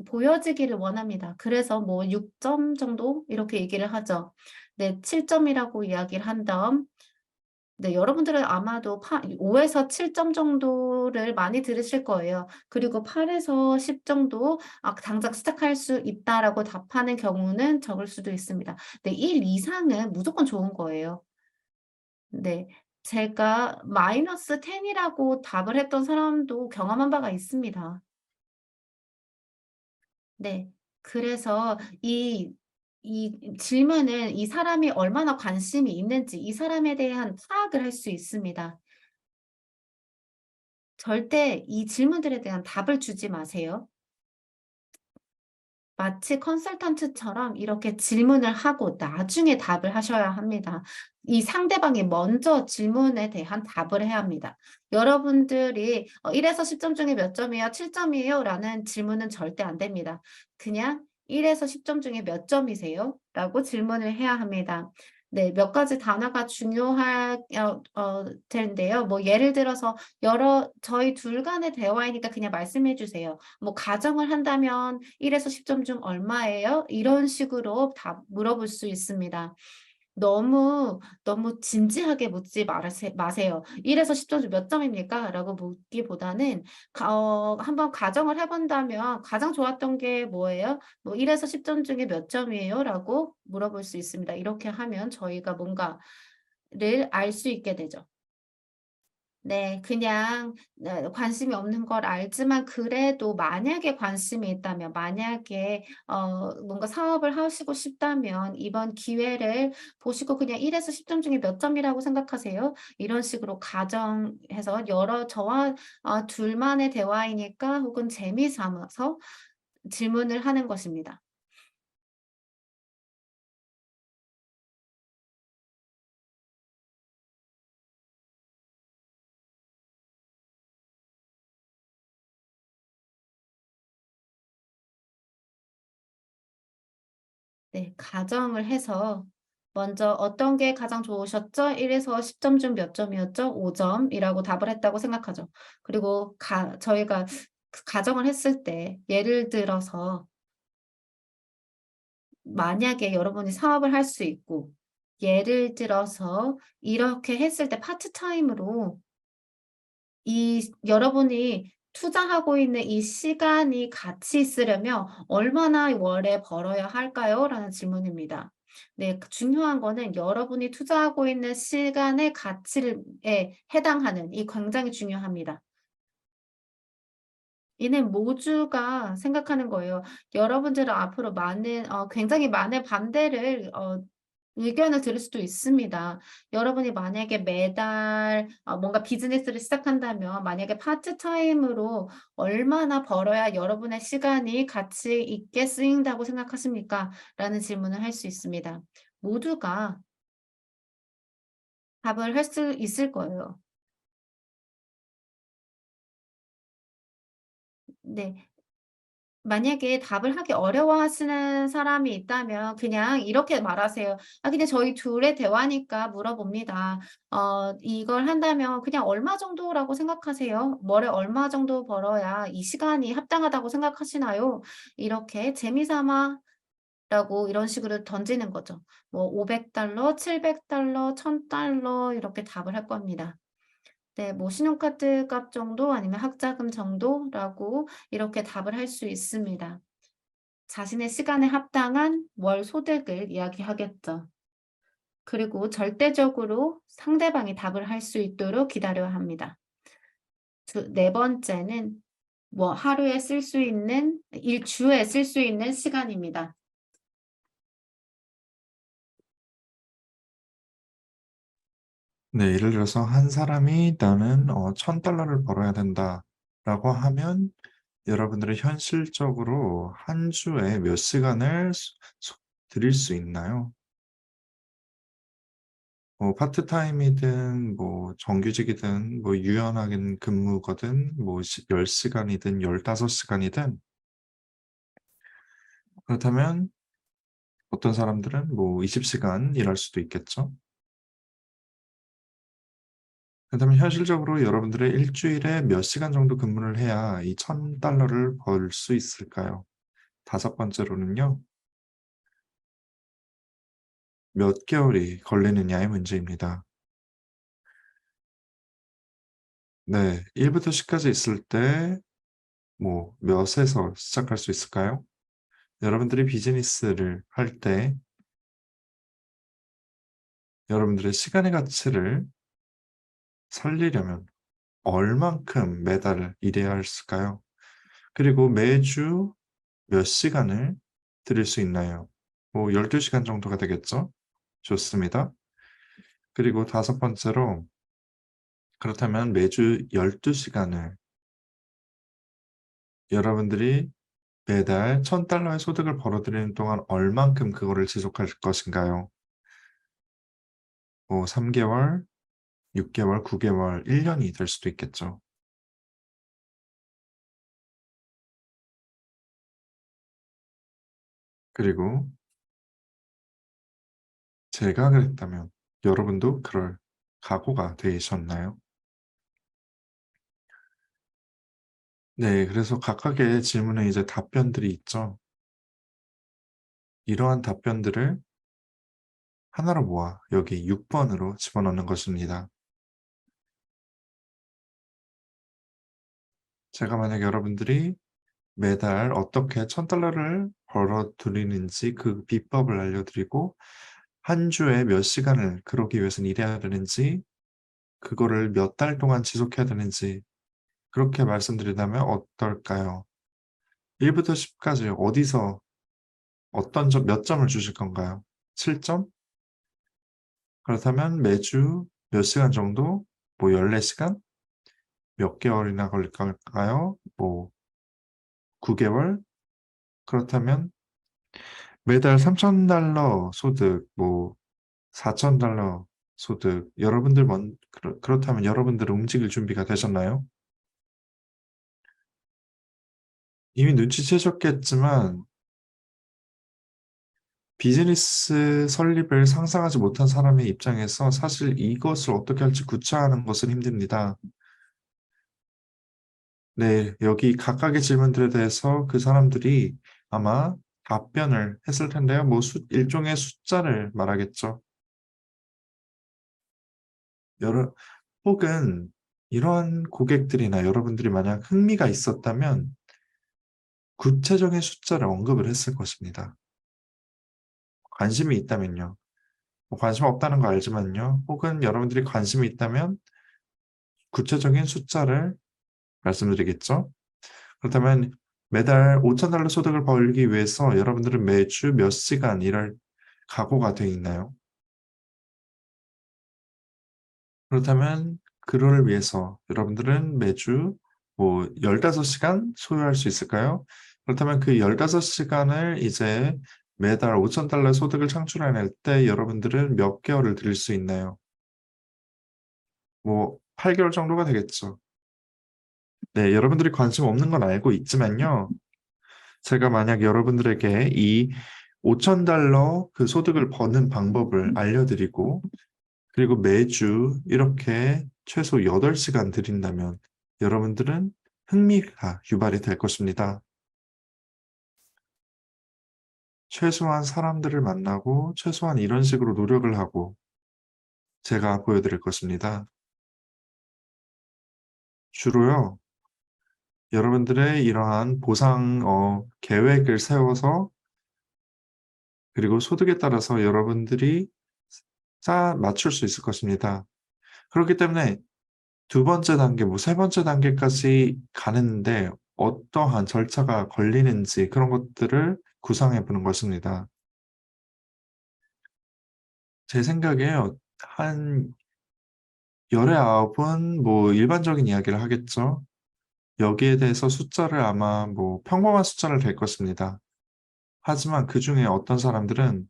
보여지기를 원합니다. 그래서 뭐 6점 정도 이렇게 얘기를 하죠. 네. 7 점이라고 이야기를 한 다음 네, 여러분들은 아마도 5에서 7점 정도를 많이 들으실 거예요. 그리고 8에서 10 정도 당장 시작할 수 있다라고 답하는 경우는 적을 수도 있습니다. 네, 1 이상은 무조건 좋은 거예요. 네. 제가 마이너스 10 이라고 답을 했던 사람도 경험한 바가 있습니다. 네. 그래서 이 질문은 이 사람이 얼마나 관심이 있는지 이 사람에 대한 파악을 할 수 있습니다. 절대 이 질문들에 대한 답을 주지 마세요. 마치 컨설턴트처럼 이렇게 질문을 하고 나중에 답을 하셔야 합니다. 이 상대방이 먼저 질문에 대한 답을 해야 합니다. 여러분들이 1 에서 10점 중에 몇 점이에요? 7 점이에요? 라는 질문은 절대 안 됩니다. 그냥 1 에서 10점 중에 몇 점이세요? 라고 질문을 해야 합니다. 네, 몇 가지 단어가 중요할 텐데요. 뭐 예를 들어서 저희 둘 간의 대화이니까 그냥 말씀해 주세요. 뭐 가정을 한다면 1 에서 10점 중 얼마예요? 이런 식으로 답 물어볼 수 있습니다. 너무 진지하게 묻지 마세요. "1 에서 10점 중 몇 점입니까?" 라고 묻기보다는 한번 가정을 해 본다면 "가장 좋았던 게 뭐예요?" 뭐 "1 에서 10점 중에 몇 점이에요?" 라고 물어볼 수 있습니다. 이렇게 하면 저희가 뭔가를 알 수 있게 되죠. 네. 그냥 네 관심이 없는 걸 알지만 그래도 만약에 관심이 있다면 만약에 뭔가 사업을 하시고 싶다면 이번 기회를 보시고 그냥 1 에서 10점 중에 몇 점이라고 생각하세요? 이런 식으로 가정해서 저와 둘만의 대화이니까 혹은 재미 삼아서 질문을 하는 것입니다. 네. 가정을 해서 먼저 "어떤 게 가장 좋으셨죠? 1 에서 10점 중 몇 점이었죠?" 5 점이라고 답을 했다고 생각하죠. 그리고 저희가 그 가정을 했을 때 예를 들어서 만약에 여러분이 사업을 할 수 있고 예를 들어서 이렇게 했을 때 파트타임으로 여러분이 투자하고 있는 이 시간이 가치 있으려면 얼마나 월에 벌어야 할까요? 라는 질문입니다. 네, 중요한 거는 여러분이 투자하고 있는 시간의 가치를 에 해당하는 굉장히 중요합니다. 이는 모두가 생각하는 거예요. 여러분들은 앞으로 굉장히 많은 반대를 의견을 들을 수도 있습니다. 여러분이 만약에 매달 뭔가 비즈니스를 시작한다면 만약에 파트타임으로 얼마나 벌어야 여러분의 시간이 가치 있게 쓰인다고 생각하십니까? 라는 질문을 할 수 있습니다. 모두가 답을 할 수 있을 거예요. 네. 만약에 답을 하기 어려워하시는 사람이 있다면 그냥 이렇게 말하세요. 그냥 저희 둘의 대화니까 물어봅니다. 이걸 한다면 그냥 얼마 정도라고 생각하세요? 월에 얼마 정도 벌어야 이 시간이 합당하다고 생각하시나요?" 이렇게 재미삼아 라고 이런 식으로 던지는 거죠. 뭐 $500, $700, $1000 이렇게 답을 할 겁니다. 네. 뭐 신용카드 값 정도 아니면 학자금 정도라고 이렇게 답을 할 수 있습니다. 자신의 시간에 합당한 월 소득을 이야기하겠죠. 그리고 절대적으로 상대방이 답을 할 수 있도록 기다려야 합니다. 네 번째는 뭐 하루에 쓸 수 있는 주에 쓸 수 있는 시간입니다. 네, 예를 들어서 한 사람이 "나는 $1,000를 벌어야 된다."라고 하면 여러분들은 현실적으로 한 주에 몇 시간을 들일 수 있나요? 뭐 파트타임이든 뭐 정규직이든 뭐 유연하게 근무거든 뭐 10 시간이든 15 시간이든 그렇다면 어떤 사람들은 뭐 20 시간 일할 수도 있겠죠. 그렇다면 현실적으로 여러분들의 일 주일에 몇 시간 정도 근무를 해야 이 $1,000를 벌 수 있을까요? 다섯 번째로는요. 몇 개월이 걸리느냐의 문제입니다. 네. 1 부터 10 까지 있을 때 뭐 몇에서 시작할 수 있을까요? 여러분들이 비즈니스를 할 때 여러분들의 시간의 가치를 살리려면 얼만큼 매달 일해야 했을까요? 그리고 매주 몇 시간을 들일 수 있나요? 뭐 12 시간 정도가 되겠죠? 좋습니다. 그리고 다섯 번째로 그렇다면 매주 12 시간을 여러분들이 매달 $1,000의 소득을 벌어들이는 동안 얼만큼 그거를 지속할 것인가요? 뭐 3 개월, 6 개월, 9 개월, 1 년이 될 수도 있겠죠. 그리고 제가 그랬다면 여러분도 그럴 각오가 되셨나요? 네. 그래서 각각의 질문에 이제 답변들이 있죠. 이러한 답변들을 하나로 모아 여기 6 번으로 집어넣는 것입니다. 제가 만약 여러분들이 매달 어떻게 $1,000를 벌어들이는지 그 비법을 알려드리고 한 주에 몇 시간을 그러기 위해서는 일해야 되는지 그거를 몇 달 동안 지속해야 되는지 그렇게 말씀드린다면 어떨까요? 1 부터 10 까지 어디서 어떤 점 몇 점을 주실 건가요? 7 점? 그렇다면 매주 몇 시간 정도? 뭐 14 시간? 몇 개월이나 걸릴 걸까요? 뭐 9 개월? 그렇다면 매달 $3,000 소득, 뭐 $4,000 소득 여러분들 그렇다면 여러분들은 움직일 준비가 되셨나요? 이미 눈치채셨겠지만 비즈니스 설립을 상상하지 못한 사람의 입장에서 사실 이것을 어떻게 할지 구차하는 것은 힘듭니다. 네. 여기 각각의 질문들에 대해서 그 사람들이 아마 답변을 했을 텐데요. 뭐 일종의 숫자를 말하겠죠. 여러 혹은 이러한 고객들이나 여러분들이 만약 흥미가 있었다면 구체적인 숫자를 언급을 했을 것입니다. 관심이 있다면요. 뭐 관심 없다는 거 알지만요. 혹은 여러분들이 관심이 있다면 구체적인 숫자를 말씀드리겠죠. 그렇다면 매달 $5,000 소득을 벌기 위해서 여러분들은 매주 몇 시간 일할 각오가 돼 있나요? 그렇다면 그거를 위해서 여러분들은 매주 뭐 15 시간 소요할 수 있을까요? 그렇다면 그 15 시간을 이제 매달 $5,000 소득을 창출해낼 때 여러분들은 몇 개월을 드릴 수 있나요? 뭐 8 개월 정도가 되겠죠. 네, 여러분들이 관심 없는 건 알고 있지만요. 제가 만약 여러분들에게 이 $5,000 그 소득을 버는 방법을 알려드리고 그리고 매주 이렇게 최소 8 시간 드린다면 여러분들은 흥미가 유발이 될 것입니다. 최소한 사람들을 만나고 최소한 이런 식으로 노력을 하고 제가 보여드릴 것입니다. 주로요. 여러분들의 이러한 보상 계획을 세워서 그리고 소득에 따라서 여러분들이 맞출 수 있을 것입니다. 그렇기 때문에 두 번째 단계 뭐 세 번째 단계까지 가는데 어떠한 절차가 걸리는지 그런 것들을 구상해 보는 것입니다. 제 생각에요. 한 열의 은 뭐 일반적인 이야기를 하겠죠. 여기에 대해서 숫자를 아마 뭐 평범한 숫자를 댈 것입니다. 하지만 그중에 어떤 사람들은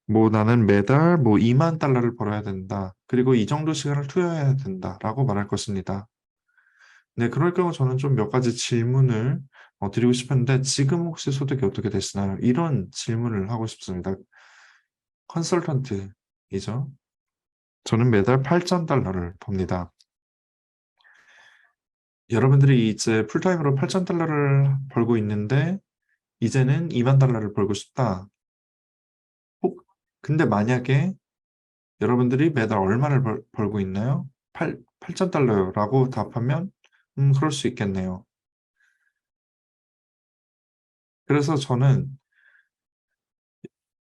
뭐 "나는 매달 뭐 $20,000를 벌어야 된다. 그리고 이 정도 시간을 투여해야 된다."라고 말할 것입니다. 네, 그럴 경우 저는 좀 몇 가지 질문을 드리고 싶은데 "지금 혹시 소득이 어떻게 되시나요?" 이런 질문을 하고 싶습니다. 컨설턴트이죠. 저는 매달 $8,000를 법니다. 여러분들이 이제 풀타임으로 $8,000를 벌고 있는데 이제는 $20,000를 벌고 싶다. 근데 만약에 여러분들이 매달 얼마를 벌고 있나요? $8,000라고 답하면 그럴 수 있겠네요. 그래서 저는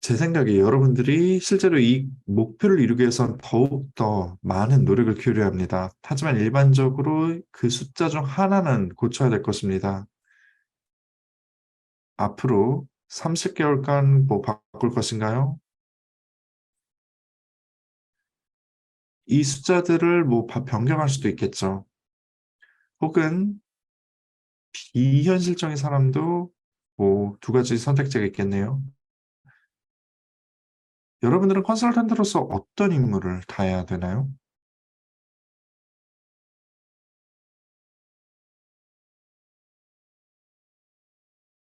제 생각에 여러분들이 실제로 이 목표를 이루기 위해서는 더욱더 많은 노력을 기울여야 합니다. 하지만 일반적으로 그 숫자 중 하나는 고쳐야 될 것입니다. 앞으로 30개월간 뭐 바꿀 것인가요? 이 숫자들을 뭐 변경할 수도 있겠죠. 혹은 비현실적인 사람도 뭐 두 가지 선택지가 있겠네요. 여러분들은 컨설턴트로서 어떤 임무를 다해야 되나요?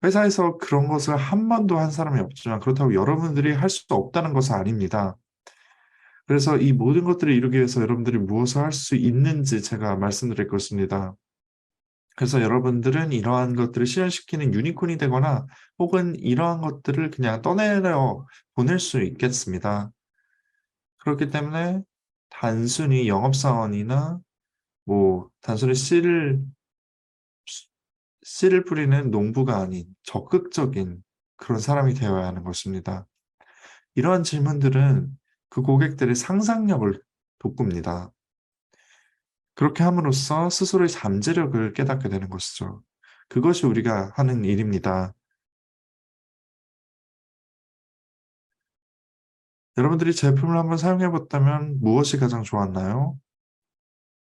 회사에서 그런 것을 한 번도 한 사람이 없지만 그렇다고 여러분들이 할 수 없다는 것은 아닙니다. 그래서 이 모든 것들을 이루기 위해서 여러분들이 무엇을 할 수 있는지 제가 말씀드릴 것입니다. 그래서 여러분들은 이러한 것들을 실현시키는 유니콘이 되거나 혹은 이러한 것들을 그냥 떠내려 보낼 수 있겠습니다. 그렇기 때문에 단순히 영업사원이나 뭐 단순히 씨를 뿌리는 농부가 아닌 적극적인 그런 사람이 되어야 하는 것입니다. 이러한 질문들은 그 고객들의 상상력을 돋굽니다. 그렇게 함으로써 스스로의 잠재력을 깨닫게 되는 것이죠. 그것이 우리가 하는 일입니다. 여러분들이 제품을 한번 사용해 봤다면 무엇이 가장 좋았나요?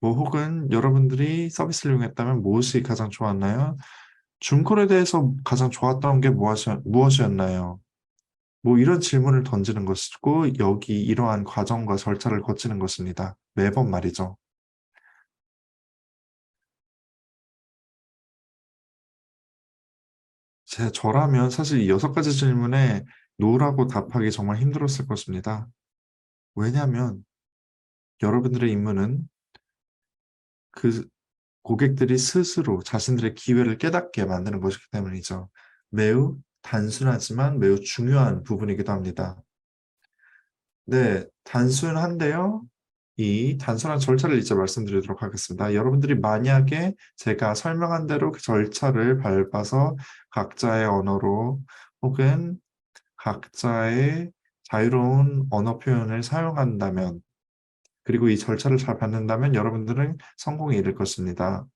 뭐 혹은 여러분들이 서비스를 이용했다면 무엇이 가장 좋았나요? 중콜에 대해서 가장 좋았던 게 무엇이었나요? 뭐 이런 질문을 던지는 것이고 여기 이러한 과정과 절차를 거치는 것입니다. 매번 말이죠. 저라면 사실 이 6가지 질문에 노라고 답하기 정말 힘들었을 것입니다. 왜냐하면 여러분들의 임무는 그 고객들이 스스로 자신들의 기회를 깨닫게 만드는 것이기 때문이죠. 매우 단순하지만 매우 중요한 부분이기도 합니다. 네, 단순한데요. 이 단순한 절차를 이제 말씀드리도록 하겠습니다. 여러분들이 만약에 제가 설명한 대로 그 절차를 밟아서 각자의 언어로 혹은 각자의 자유로운 언어 표현을 사용한다면 그리고 이 절차를 잘 밟는다면 여러분들은 성공에 이를 것입니다.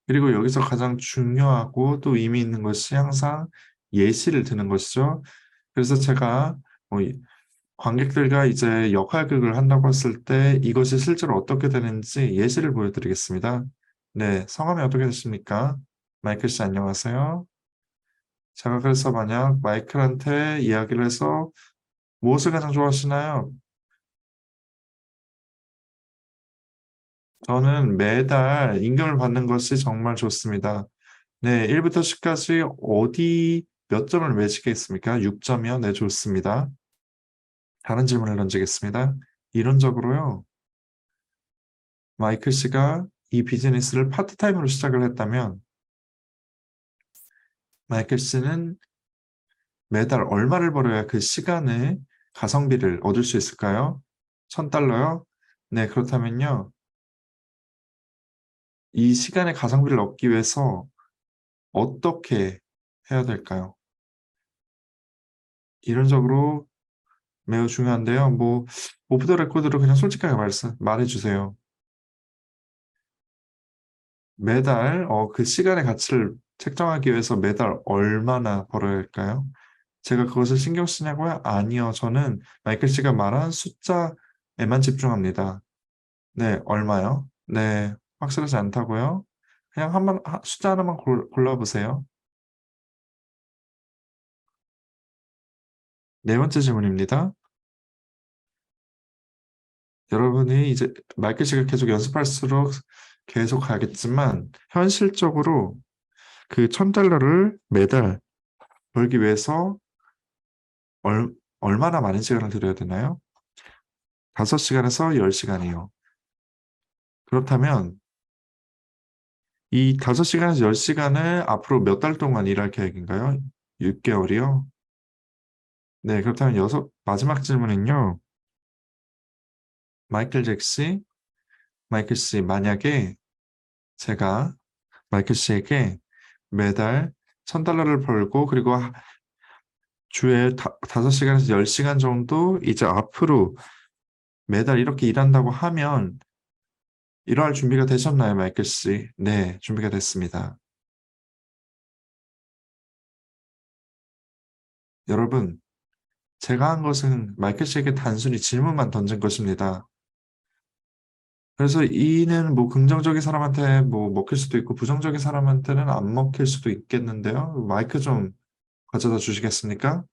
그리고 여기서 가장 중요하고 또 의미 있는 것이 항상 예시를 드는 것이죠. 그래서 제가 관객들과 이제 역할극을 한다고 했을 때 이것이 실제로 어떻게 되는지 예시를 보여드리겠습니다. 네, 성함이 어떻게 되십니까? 마이클 씨 안녕하세요. 제가 그래서 만약 마이클한테 이야기를 해서 무엇을 가장 좋아하시나요? 저는 매달 임금을 받는 것이 정말 좋습니다. 네, 1부터 10까지 어디 몇 점을 매치겠습니까? 6점이요? 네, 좋습니다. 다른 질문을 던지겠습니다. 이론적으로요, 마이클 씨가 이 비즈니스를 파트타임으로 시작을 했다면 마이클 씨는 매달 얼마를 벌어야 그 시간에 가성비를 얻을 수 있을까요? $1,000요? 네, 그렇다면요. 이 시간의 가성비를 얻기 위해서 어떻게 해야 될까요? 이론적으로 매우 중요한데요. 뭐 오프 더 레코드로 그냥 솔직하게 말해 주세요. 매달 그 시간의 가치를 책정하기 위해서 매달 얼마나 벌어야 할까요? 제가 그것을 신경 쓰냐고요? 아니요. 저는 마이클 씨가 말한 숫자에만 집중합니다. 네, 얼마요? 네, 확실하지 않다고요? 그냥 숫자 하나만 골라보세요. 네 번째 질문입니다. 여러분이 이제 마이클 씨가 계속 연습할수록 계속 가겠지만 현실적으로 그 $1,000를 매달 벌기 위해서 얼마나 많은 시간을 들여야 되나요? 5시간에서 10시간이요. 그렇다면 이 5시간에서 10시간을 앞으로 몇 달 동안 일할 계획인가요? 6개월이요? 네, 그렇다면 마지막 질문은요. 마이클 잭슨, 마이클 씨, 만약에 제가 마이클 씨에게 매달 $1,000를 벌고 그리고 주에 5시간에서 10시간 정도 이제 앞으로 매달 이렇게 일한다고 하면 이러할 준비가 되셨나요, 마이클 씨? 네, 준비가 됐습니다. 여러분, 제가 한 것은 마이클 씨에게 단순히 질문만 던진 것입니다. 그래서 이는 뭐 긍정적인 사람한테 뭐 먹힐 수도 있고 부정적인 사람한테는 안 먹힐 수도 있겠는데요. 마이크 좀 가져다 주시겠습니까?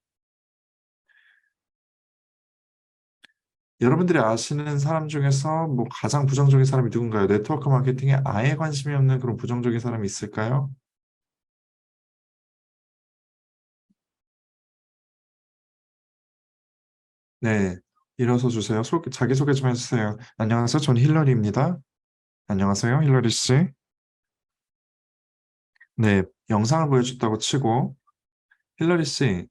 여러분들이 아시는 사람 중에서 뭐 가장 부정적인 사람이 누군가요? 네트워크 마케팅에 아예 관심이 없는 그런 부정적인 사람이 있을까요? 네, 일어서 주세요. 자기소개 좀 해주세요. 안녕하세요. 전 힐러리입니다. 안녕하세요, 힐러리 씨. 네, 영상을 보여줬다고 치고 힐러리 씨,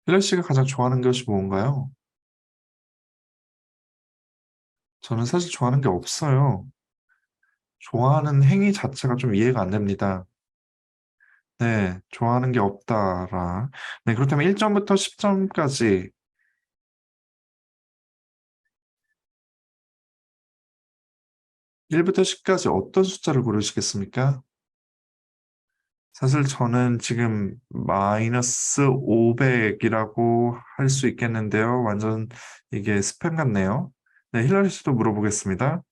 힐러리 씨가 가장 좋아하는 것이 뭔가요? 저는 사실 좋아하는 게 없어요. 좋아하는 행위 자체가 좀 이해가 안 됩니다. 네, 좋아하는 게 없다라. 네, 그렇다면 1점부터 10점까지 1부터 10까지 어떤 숫자를 고르시겠습니까? 사실 저는 지금 마이너스 500이라고 할 수 있겠는데요. 완전 이게 스팸 같네요. 네, 힐러리 씨도 물어보겠습니다.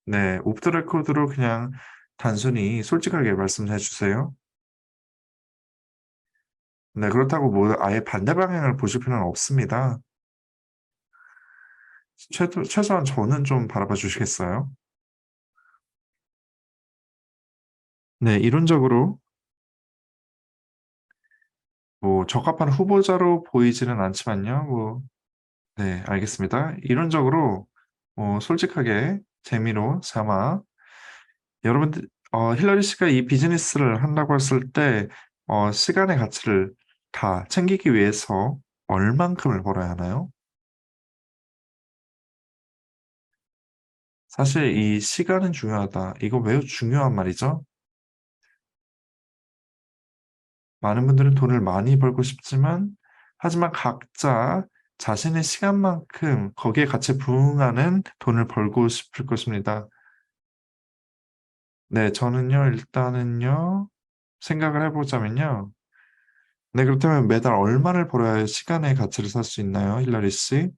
네, 오프 더 레코드로 그냥 단순히 솔직하게 말씀해 주세요. 네, 그렇다고 뭐 아예 반대 방향을 보실 필요는 없습니다. 최소한 저는 좀 바라봐 주시겠어요? 네, 이론적으로 뭐 적합한 후보자로 보이지는 않지만요. 뭐, 네, 알겠습니다. 이론적으로 솔직하게 재미로 삼아 여러분들 힐러리 씨가 이 비즈니스를 한다고 했을 때 시간의 가치를 다 챙기기 위해서 얼만큼을 벌어야 하나요? 사실 이 시간은 중요하다. 이거 매우 중요한 말이죠. 많은 분들은 돈을 많이 벌고 싶지만 하지만 각자 자신의 시간만큼 거기에 같이 부응하는 돈을 벌고 싶을 것입니다. 네, 저는요, 일단은요, 생각을 해보자면요. 네, 그렇다면 매달 얼마를 벌어야 시간의 가치를 살 수 있나요, 힐러리 씨?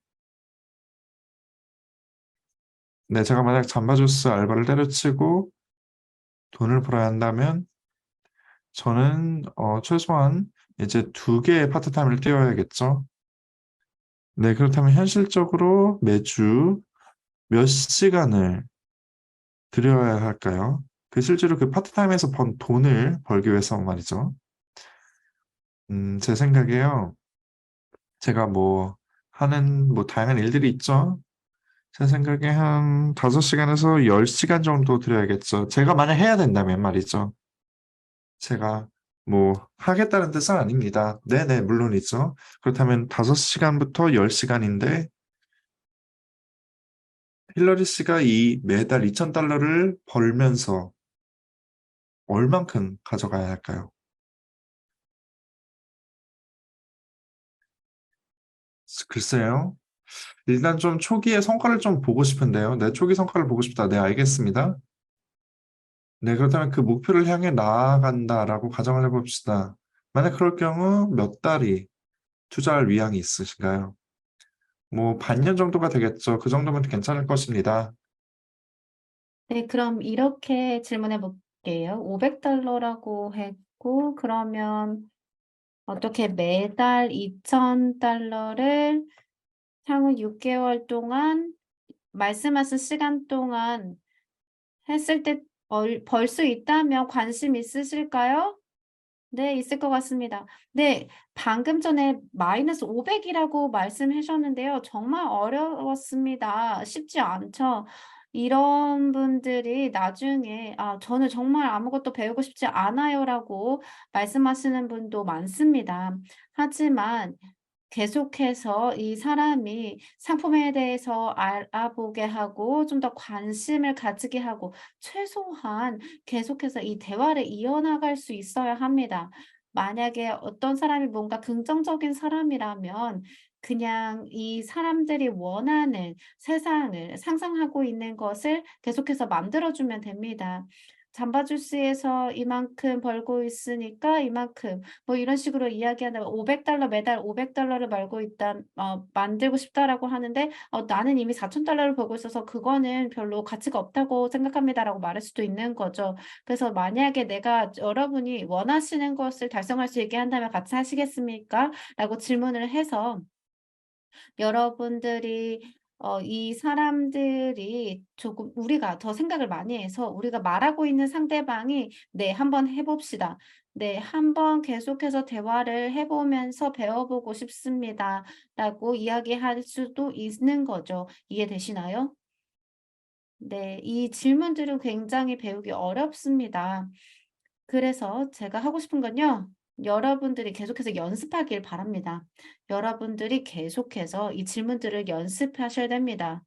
네, 제가 만약 잠바주스 알바를 때려치고 돈을 벌어야 한다면 저는 최소한 이제 2개의 파트타임을 뛰어야겠죠. 네, 그렇다면 현실적으로 매주 몇 시간을 들여야 할까요? 실제로 그 파트타임에서 번 돈을 벌기 위해서 말이죠. 제 생각에요. 제가 뭐 하는 뭐 다양한 일들이 있죠. 제 생각에 한 5시간에서 10시간 정도 들여야겠죠. 제가 만약 해야 된다면 말이죠. 제가 뭐 하겠다는 뜻은 아닙니다. 네네, 물론이죠. 그렇다면 5시간부터 10시간인데 힐러리 씨가 이 매달 $2,000를 벌면서 얼만큼 가져가야 할까요? 글쎄요. 일단 좀 초기의 성과를 좀 보고 싶은데요. 네, 초기 성과를 보고 싶다. 네, 알겠습니다. 네, 그렇다면 그 목표를 향해 나아간다라고 가정을 해봅시다. 만약 그럴 경우 몇 달이 투자할 위향이 있으신가요? 뭐 반년 정도가 되겠죠. 그 정도면 괜찮을 것입니다. 네, 그럼 이렇게 질문해 볼게요. $500라고 했고, 그러면 어떻게 매달 $2,000를 향후 6개월 동안 말씀하신 시간 동안 했을 때 벌 수 있다면 관심 있으실까요? 네, 있을 것 같습니다. 네, 방금 전에 마이너스 500이라고 말씀하셨는데요. 정말 어려웠습니다. 쉽지 않죠. 이런 분들이 나중에 저는 정말 아무것도 배우고 싶지 않아요라고 말씀하시는 분도 많습니다. 하지만 계속해서 이 사람이 상품에 대해서 알아보게 하고 좀 더 관심을 가지게 하고 최소한 계속해서 이 대화를 이어나갈 수 있어야 합니다. 만약에 어떤 사람이 뭔가 긍정적인 사람이라면 그냥 이 사람들이 원하는 세상을 상상하고 있는 것을 계속해서 만들어 주면 됩니다. 잠바 주스에서 이만큼 벌고 있으니까 이만큼 뭐 이런 식으로 이야기하다가 $500 매달 $500를 벌고 있다 만들고 싶다라고 하는데 나는 이미 $4,000를 벌고 있어서 그거는 별로 가치가 없다고 생각합니다라고 말할 수도 있는 거죠. 그래서 만약에 내가 여러분이 원하시는 것을 달성할 수 있게 한다면 같이 하시겠습니까? 라고 질문을 해서 여러분들이 이 사람들이 조금 우리가 더 생각을 많이 해서 우리가 말하고 있는 상대방이 "네. 한번 해 봅시다. 네. 한번 계속해서 대화를 해 보면서 배워보고 싶습니다."라고 이야기할 수도 있는 거죠. 이해되시나요? 네. 이 질문들은 굉장히 배우기 어렵습니다. 그래서 제가 하고 싶은 건요. 여러분들이 계속해서 연습하길 바랍니다. 여러분들이 계속해서 이 질문들을 연습하셔야 됩니다.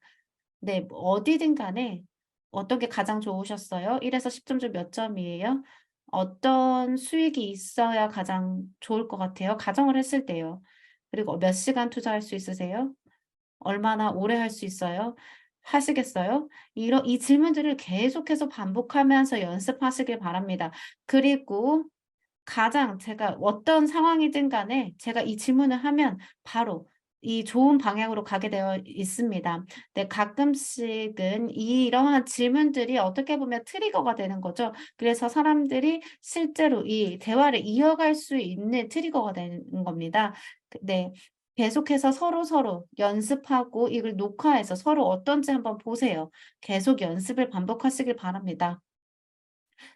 네. 뭐 어디든 간에 어떤 게 가장 좋으셨어요? 1 에서 10점 중 몇 점이에요? 어떤 수익이 있어야 가장 좋을 것 같아요? 가정을 했을 때요. 그리고 몇 시간 투자할 수 있으세요? 얼마나 오래 할 수 있어요? 하시겠어요? 이 질문들을 계속해서 반복하면서 연습하시길 바랍니다. 그리고 가장 제가 어떤 상황이든 간에 제가 이 질문을 하면 바로 이 좋은 방향으로 가게 되어 있습니다. 네, 가끔씩은 이러한 질문들이 어떻게 보면 트리거가 되는 거죠. 그래서 사람들이 실제로 이 대화를 이어갈 수 있는 트리거가 되는 겁니다. 네. 계속해서 서로서로 연습하고 이걸 녹화해서 서로 어떤지 한번 보세요. 계속 연습을 반복하시길 바랍니다.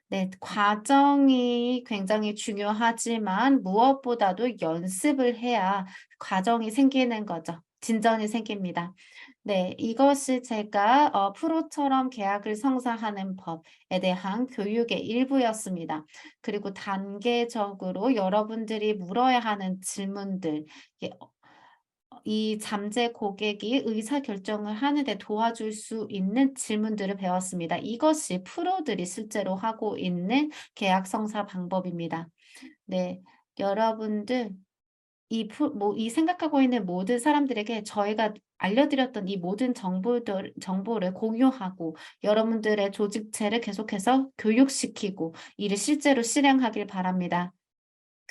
네. 과정이 굉장히 중요하지만 무엇보다도 연습을 해야 과정이 생기는 거죠. 진전이 생깁니다. 네. 이것이 제가 프로처럼 계약을 성사하는 법에 대한 교육의 일부였습니다. 그리고 단계적으로 여러분들이 물어야 하는 질문들 이게 이 잠재 고객이 의사결정을 하는 데 도와줄 수 있는 질문들을 배웠습니다. 이것이 프로들이 실제로 하고 있는 계약 성사 방법입니다. 네. 여러분들 이 생각하고 있는 모든 사람들에게 저희가 알려드렸던 이 모든 정보를 공유하고 여러분들의 조직체를 계속해서 교육시키고 이를 실제로 실행하길 바랍니다.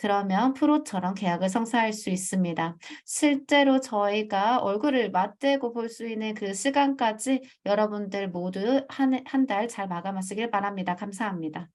그러면 프로처럼 계약을 성사할 수 있습니다. 실제로 저희가 얼굴을 맞대고 볼 수 있는 그 시간까지 여러분들 모두 한 달 잘 마감하시길 바랍니다. 감사합니다.